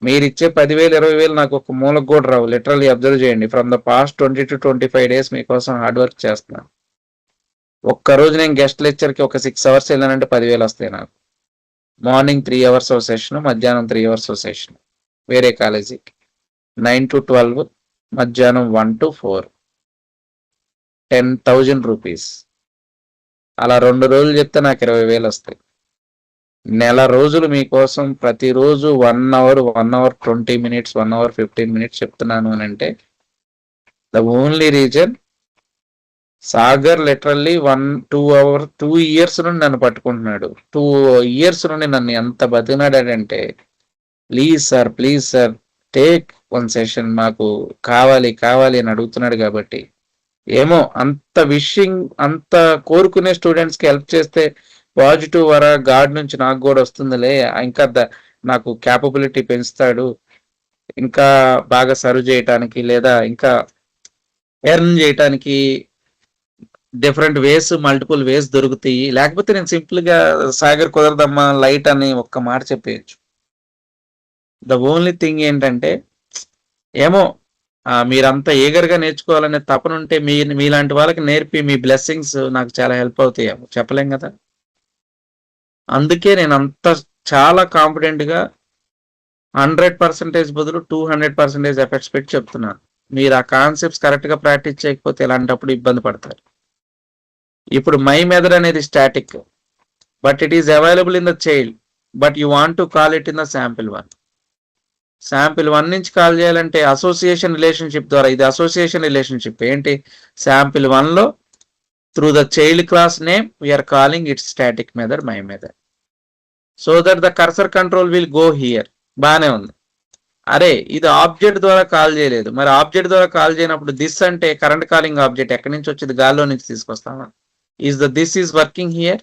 మీరు ఇచ్చే 10,000 20,000 నాకు ఒక మూలకు కూడా రావు. లిటరల్లీ అబ్జర్వ్ చేయండి. From the past 20 to 25 days మీకోసం హార్డ్ వర్క్ చేస్తున్నాను. ఒక్కరోజు నేను గెస్ట్ లెక్చర్కి ఒక 6 hours వెళ్ళానంటే 10,000 వస్తాయి నాకు. మార్నింగ్ 3 hours ఓ సెషన్, మధ్యాహ్నం 3 hours ఓ సెషన్ వేరే కాలేజీకి. 9 to 12, మధ్యాహ్నం 1 to 4, 10,000 rupees. అలా 2 రోజులు చెప్తే నాకు 20,000 వస్తాయి. నెల రోజులు మీకోసం ప్రతిరోజు 1 hour 20 minutes 1 hour 15 minutes చెప్తున్నాను అని అంటే the only reason Sagar literally 2 years నుండి నన్ను పట్టుకుంటున్నాడు. 2 years నుండి నన్ను ఎంత బతికినాడంటే ప్లీజ్ సార్ టేక్ 1 session, మాకు కావాలి అని అడుగుతున్నాడు. కాబట్టి ఏమో అంత విషింగ్, అంత కోరుకునే స్టూడెంట్స్ కి హెల్ప్ చేస్తే పాజిటివ్ వరా గాడ్ నుంచి నాకు కూడా వస్తుందిలే, ఇంకా నాకు క్యాపబిలిటీ పెంచుతాడు, ఇంకా బాగా సర్వ్ చేయటానికి లేదా ఇంకా ఎర్న్ చేయటానికి డిఫరెంట్ వేస్, మల్టిపుల్ వేస్ దొరుకుతాయి. లేకపోతే నేను సింపుల్ గా సాగర్ కుదరదమ్మా లైట్ అని ఒక్క మాట చెప్పేయచ్చు. ద ఓన్లీ థింగ్ ఏంటంటే ఏమో మీరంతా ఈగర్గా నేర్చుకోవాలనే తపన ఉంటే మీలాంటి వాళ్ళకి నేర్పి మీ బ్లెస్సింగ్స్ నాకు చాలా హెల్ప్ అవుతాయేమో, చెప్పలేం కదా. అందుకే నేను అంత చాలా కాన్ఫిడెంట్ గా 100% బదులు 200% ఎఫెక్ట్స్ పెట్టి చెప్తున్నాను. మీరు ఆ కాన్సెప్ట్స్ కరెక్ట్ గా ప్రాక్టీస్ చేయకపోతే ఇలాంటప్పుడు ఇబ్బంది పడతారు. ఇప్పుడు మై మెథడ్ అనేది static, but it is available in the child, but you want to call it in the sample one. Sample 1 నుంచి కాల్ చేయాలంటే అసోసియేషన్ రిలేషన్షిప్ ద్వారా. ఇది అసోసియేషన్ రిలేషన్షిప్ ఏంటి? శాంపిల్ 1 లో through the child class name we are calling its static method my method, so that the cursor control will go here. బానే ఉంది. అరే ఇది ఆబ్జెక్ట్ ద్వారా కాల్ చేయలేదు, మరి ఆబ్జెక్ట్ ద్వారా కాల్ చేయనప్పుడు దిస్ అంటే కరెంట్ కాలింగ్ ఆబ్జెక్ట్ ఎక్కడి నుంచి వచ్చింది? గాల్లో నుంచి తీసుకొస్తామా? Is the this is working here?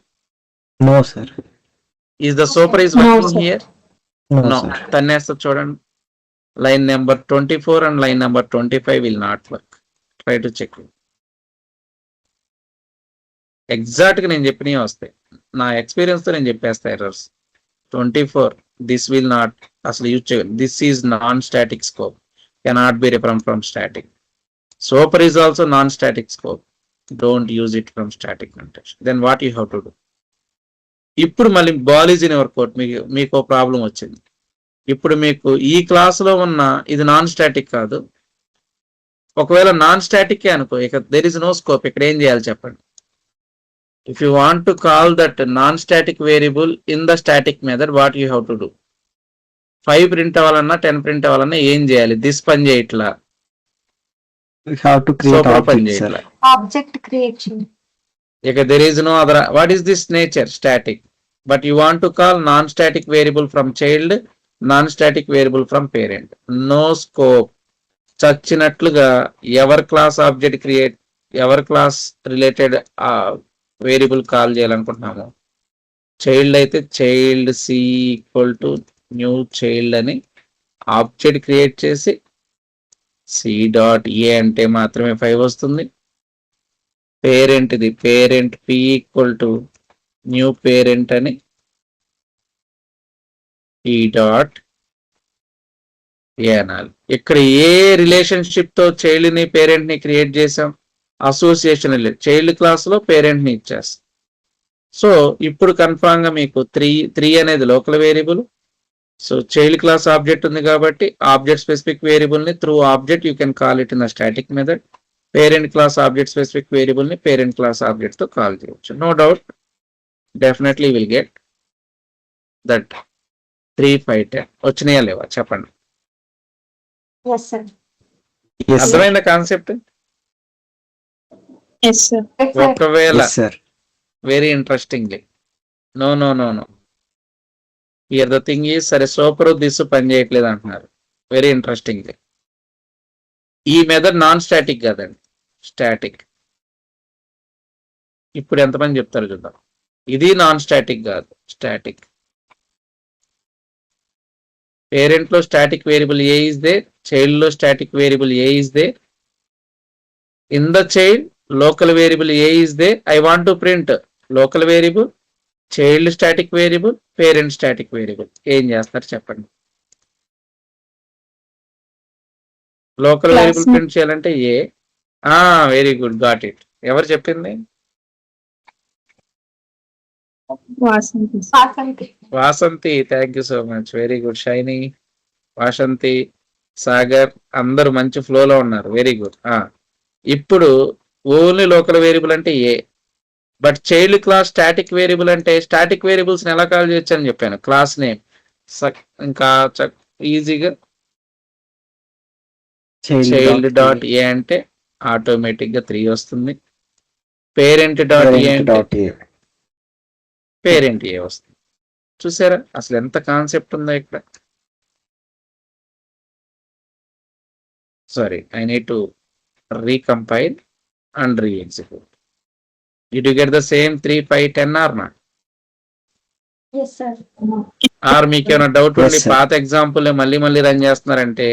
No sir. Is the super is No, working sir. Here? No no. Sir. తన్నేస్తా చూడండి. Line number 24 and line number 25 will not work. Try to check it. Exact గా నేను చెప్పినవి వస్తాయి. నా experience తో నేను చెప్పేస్తా ఎర్రర్స్. 24 దిస్ విల్ నాట్, అసలు యూజ్ చేయాలి. This is non static scope, cannot be reference from static. Super is also non static scope, don't use it from static notation. Then what you have to do? ఇప్పుడు మళ్ళీ ball is in your court. మీకు problem వచ్చింది. ఇప్పుడు మీకు ఈ class లో ఉన్న ఇది నాన్ స్టాటిక్ కాదు. ఒకవేళ నాన్ స్టాటిక్ అనుకో, ఇక దెర్ ఇస్ నో స్కోప్. ఇక్కడ ఏం చేయాలి చెప్పండి? If you want to call that non static variable in the static method, what you have to do? 5 print అవ్వాలన్నా 10 ప్రింట్ అవ్వాలన్నా ఏం చేయాలి? దిస్ పని చేయట్లా, We have to create super పని objects, sir. చేయట్లా. ఆబ్జెక్ట్ క్రియేట్ చేయండి. ఇక there is no other. What is this nature? Static. But you want to call non static variable from child, non static variable from parent. No scope. చచ్చినట్లుగా ఎవర్ class object create ఎవర్ class related variable call చేయాలనుకుంటున్నాము. Child అయితే child c equal to new child అని object create చేసి c dot ఏ అంటే మాత్రమే 5 వస్తుంది. పేరెంట్ ఇది parent P equal to new parent అని ఈ డాట్ ఏ అనాలి. ఇక్కడ ఏ రిలేషన్షిప్ తో చైల్డ్ ని పేరెంట్ ని క్రియేట్ చేసాం, అసోసియేషన్ చైల్డ్ క్లాస్ లో పేరెంట్ ని ఇచ్చేస్తాం. సో ఇప్పుడు కన్ఫామ్ గా మీకు త్రీ అనేది local variable. So child class object ఉంది కాబట్టి ఆబ్జెక్ట్ స్పెసిఫిక్ వేరియబుల్ ని through object you can call it in the static method. Parent class object specific variable ని పేరెంట్ క్లాస్ ఆబ్జెక్ట్ తో కాల్ చేయవచ్చు. No doubt, definitely will get that 3, 5, 10 వచ్చినాయా లేవా చెప్పండి. Yes, sir. Yes, sir. అర్థమైందా concept? Yes, sir. ఒకవేళ Yes, sir. Very interestingly no no no no here the thing is సరే super this పని చేయట్లేదు అంటున్నారు. వెరీ ఇంట్రెస్టింగ్లీ ఈ మెథడ్ నాన్ స్టాటిక్ కదండి, స్టాటిక్. ఇప్పుడు ఎంతమంది చెప్తారు చూద్దాం. ఇది నాన్ స్టాటిక్ కాదు, స్టాటిక్. పేరెంట్ లో static variable a is there, child లో static variable a is there. In the child local variable a is there. I want to print local variable, child static variable, parent static variable. ఏం చేస్తారు చెప్పండి. Local Class variable name. Print చేయాలంటే a. Very good, got it. ఎవరు చెప్పింది? Vasanthi. Vasanthi. Thank you so much, very good. Shiny, Vasanthi, Sagar అందరూ మంచి ఫ్లోలో ఉన్నారు. Very good. ఇప్పుడు ఓన్లీ లోకల్ వేరియబుల్ అంటే a, but child class static variable అంటే స్టాటిక్ వేరియబుల్స్ ఎలా కాల్ చేయొచ్చు అని చెప్పాను. క్లాస్ నేమ్ ఇంకా ఈజీగా చైల్డ్ డాట్ ఏ అంటే ఆటోమేటిక్ గా 3 వస్తుంది. పేరెంట్ డాట్ ఏ అంటే పేరెంట్ ఏ వస్తుంది. చూసారా అసలు ఎంత కాన్సెప్ట్ ఉందో ఇక్కడ. Sorry, I need to recompile and re-execute. Did you get the same 3, 5, 10 or not? Yes, sir. Or మీకు ఏమైనా డౌట్ ఉండి Yes, sir. పాత ఎగ్జాంపుల్ మళ్ళీ రన్ చేస్తున్నారంటే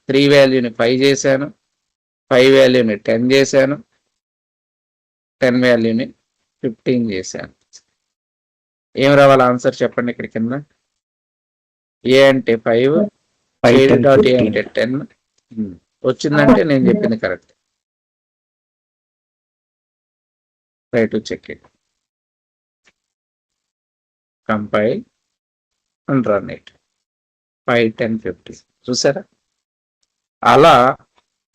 3 వాల్యూని 5 చేశాను, 5 వాల్యూని 10 చేశాను, 10 వాల్యూని 15 చేశాను. ఏం రావాలి ఆన్సర్ చెప్పండి ఇక్కడ కింద. ఏ అంటే 5, చైల్డ్ డాట్ ఏ అంటే 10 వచ్చిందంటే నేను చెప్పింది correct. Try to check it. Compile and run it. 5, 10, 50. చూసారా అలా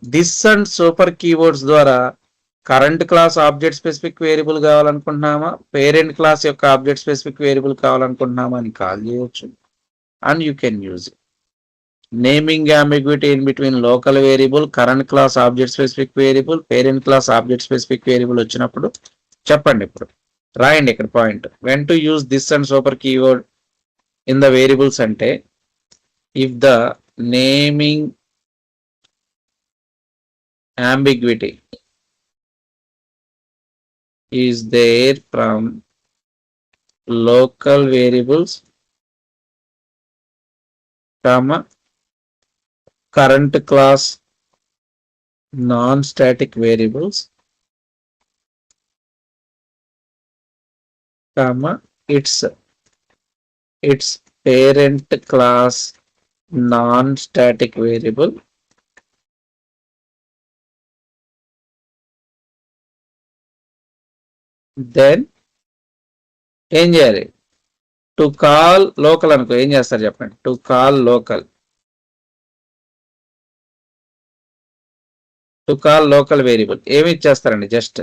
దిస్ అండ్ సూపర్ కీవర్డ్స్ ద్వారా current class object specific variable కావాలనుకుంటున్నామా, పేరెంట్ క్లాస్ యొక్క ఆబ్జెక్ట్ స్పెసిఫిక్ వేరియబుల్ కావాలనుకుంటున్నామా అని కాల్ చేయవచ్చు. And you can use it. Naming ambiguity in between local variable, current class object specific variable, parent class object specific variable వచ్చినప్పుడు చెప్పండి. ఇప్పుడు రాయండి ఇక్కడ point. When to use this and super keyword in the variables అంటే if the naming ambiguity is there from local variables, comma current class non-static variables, comma its parent class non-static variable, then ఏం చేయాలి. To call local అనుకో ఏం చేస్తారు చెప్పండి. To call local, to call local variable ఏమి ఇచ్చేస్తారండి, just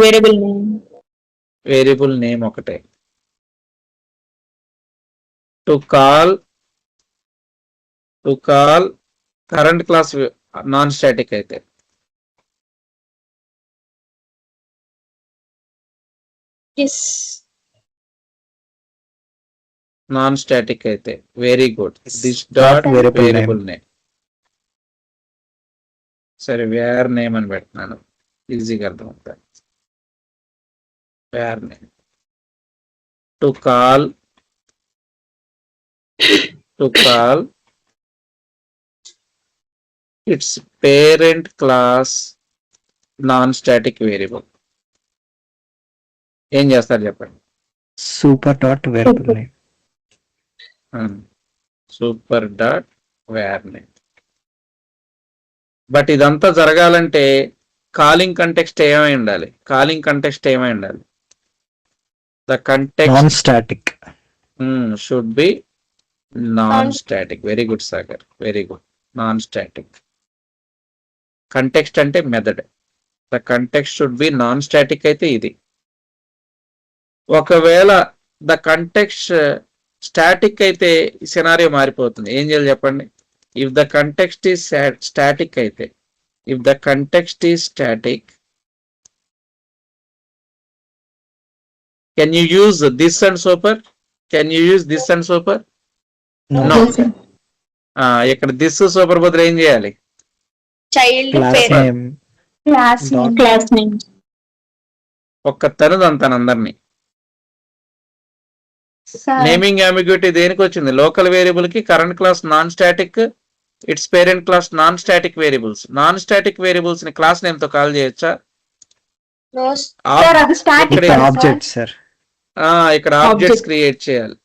Variable name. Variable name ఒకటే. To call current class non static అయితే Yes. నాన్ స్టాటిక్ అయితే very good. This dot Variable variable name. సరే వేర్ నేమ్ అని పెడుతున్నాను, ఈజీగా అర్థమవుతుంది. Var name to call it's parent class non static variable. ఏం చేస్తారు చెప్పండి? Super dot variable name. Super dot var name. But ఇదంతా జరగాలంటే కాలింగ్ కంటెక్స్ట్ ఏమై ఉండాలి? The context non static. Should be non static. Very good Sagar, very good. Non static. Context అంటే method. The context should be non static అయితే ఇది. ఒకవేళ the context static అయితే scenario మారిపోతుంది. ఏం చేయాలి చెప్పండి? If the context is static అయితే, if the context is static, can you use this and super? No. ఇక్కడ దిస్ సూపర్ బదులు ఏం చేయాలి? Child class name. Class name. ఒక్క తనుదంతాను అందరినీ. నేమింగ్ అంబిగ్యూటీ దేనికి వచ్చింది? లోకల్ వేరియబుల్ కి current class non static, its parent class non static variables. Non static variables ని క్లాస్ నేమ్ తో కాల్ చేయొచ్చా? Object sir. ఇక్కడ ఆబ్జెక్ట్స్ క్రియేట్ చేయాలి.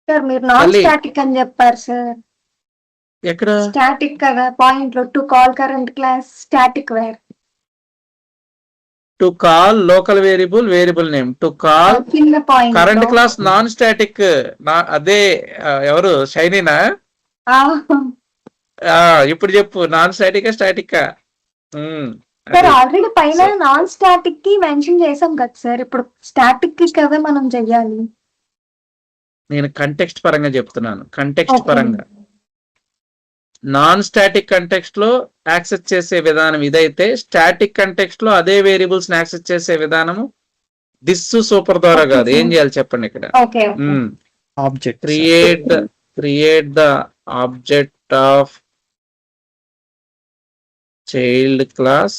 సార్ మీరు నాన్ స్టాటిక్ అని చెప్పారు సార్. ఎక్కడ స్టాటిక్ కదా పాయింట్ లో to call current class static where. To call local variable name, to call కింద point current class non static. అదే ఎవరు షైనీనా? ఇప్పుడు చెప్పు, నాన్ స్టాటిక్. సార్ ఆల్రెడీ పైన నాన్ స్టాటిక్ కి మెన్షన్ చేసాం కదా సార్, ఇప్పుడు స్టాటిక్ కి కదా మనం చెయ్యాలి. నేను కంటెక్స్ట్ పరంగా చెప్తున్నాను. Context Okay. పరంగా నాన్ స్టాటిక్ కంటెక్స్ట్ లో యాక్సెస్ చేసే విధానం ఇదైతే, స్టాటిక్ కంటెక్స్ట్ లో అదే వేరియబుల్స్ ని యాక్సెస్ చేసే విధానము దిస్ సూపర్ ద్వారా Okay, కాదు. sir. ఏం చేయాలి చెప్పండి ఇక్కడ? Okay object. Create the object of child class,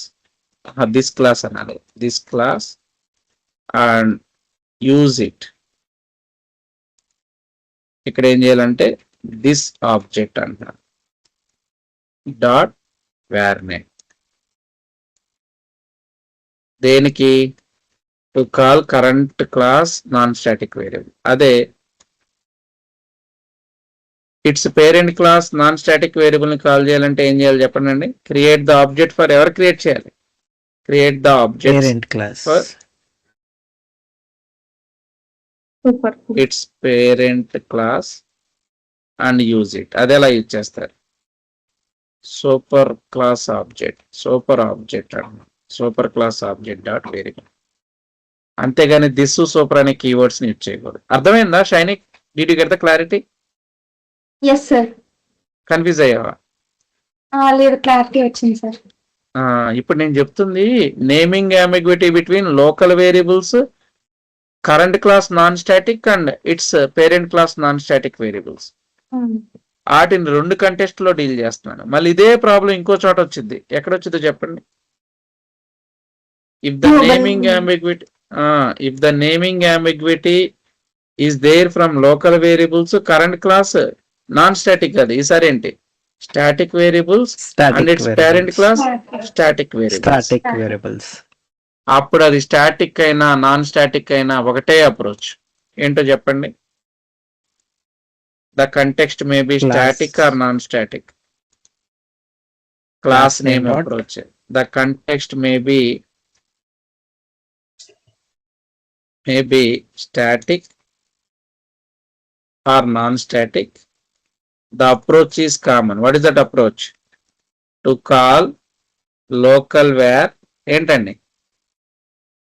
this class అనాలి, this class, and use it. ఇక్కడ ఏం చేయాలంటే దిస్ ఆబ్జెక్ట్ అంటారు డాట్ వేర్ నేమ్. దేనికి? To call current class non static variable. అదే it's parent class non static variable ని call చేయాలంటే ఏం చేయాలి చెప్పండి? క్రియేట్ ద ఆబ్జెక్ట్ ఫర్, ఎవరు క్రియేట్ చేయాలి? Create the object parent class. Super. It's parent class and use it. అది ఎలా యూజ్ చేస్తారు? సూపర్ క్లాస్ ఆబ్జెక్ట్ అన్నమాట. Super class object dot variable. అంతేగాని దిస్ సూపర్ అనే కీవర్డ్స్ ని యూజ్ చేయకూడదు. అర్థమైందా షైనిక్? Did you get the clarity? Yes sir. Confuse అయ్యావా? లేదు, క్లారిటీ వచ్చింది సార్. ఇప్పుడు నేను చెప్తుంది naming ambiguity between local variables, current class non static and it's parent class non static variables. వాటిని రెండు కంటెస్ట్ లో డీల్ చేస్తున్నాను. మళ్ళీ ఇదే ప్రాబ్లం ఇంకో చోట వచ్చింది. ఎక్కడ వచ్చిందో చెప్పండి? If the naming ambiguity is there from local variables, current class non static. అది ఈసారి ఏంటి? Static variables and it's parent class static variables. అప్పుడు అది స్టాటిక్ అయినా నాన్ స్టాటిక్ అయినా ఒకటే అప్రోచ్. ఏంటో చెప్పండి? The context may be static or non static. Class name approach. The context may be static or non static. The approach is common. What is that approach? To call local var ఏంటండి?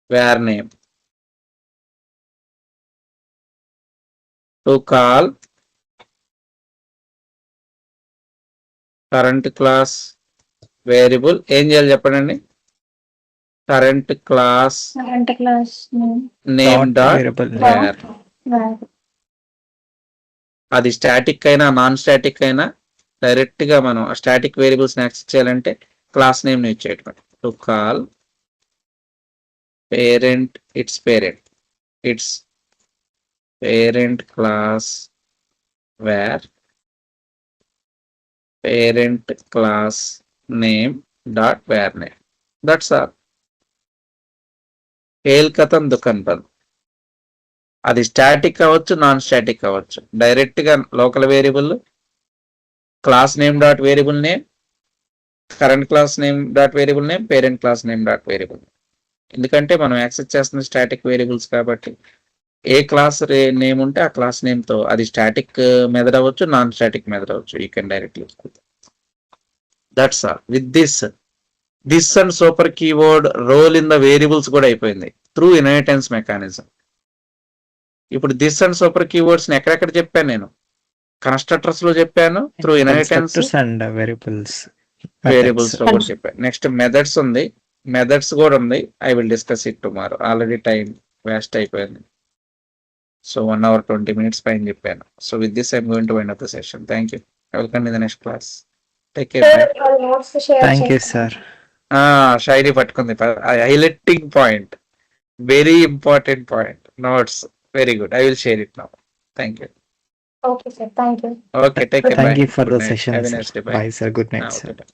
var name. To call current class variable ఏం చేయాలి చెప్పండి? Current class name dot var. అది static అయినా non static అయినా direct గా మనం static variables ని యాక్సెస్ చేయాలంటే క్లాస్ నేమ్ ని ఇచ్చేయటం. To call parent it's parent class var parent class name dot var name. That's all. ఖేల్ కథం దుకాన్ బంద్. అది స్టాటిక్ అవ్వచ్చు, నాన్ స్టాటిక్ అవ్వచ్చు. డైరెక్ట్ గా local variable class name dot variable name, current class name dot variable name, parent class name dot variable. ఎందుకంటే మనం యాక్సెస్ చేస్తున్న స్టాటిక్ వేరియబుల్స్ కాబట్టి ఏ క్లాస్ నేమ్ ఉంటే ఆ క్లాస్ నేమ్ తో అది స్టాటిక్ మెథడ్ అవ్వచ్చు, నాన్ స్టాటిక్ మెథడ్ అవ్వచ్చు. You can directly. That's all. With this and super keyword role in the variables కూడా అయిపోయింది త్రూ ఇన్హెరిటెన్స్ మెకానిజం. ఇప్పుడు దిస్ అండ్ సూపర్ కీవర్డ్స్ ని ఎక్కడెక్కడ చెప్పాను నేను? కన్స్ట్రక్టర్స్ లో చెప్పాను, త్రూ ఇన్హెరిటెన్స్ అండ్ వేరియబుల్స్ లో కూడా చెప్పాను. నెక్స్ట్ మెథడ్స్ ఉంది, మెథడ్స్ కూడా ఉంది. I will discuss it tomorrow. Already time waste అయిపోయింది. సో 1 hour 20 minutes పైన చెప్పాను. So with this I'm going to wind up the session. Thank you. Welcome in the next class. Take care. Thank you sir. Shiny పట్టుకుంది. Highlighting point, very important point. Notes very good. I will share it now. Thank you. Okay sir, thank you. Okay, take care. Thank you for the session, sir. Bye, sir. Good night, sir. Okay.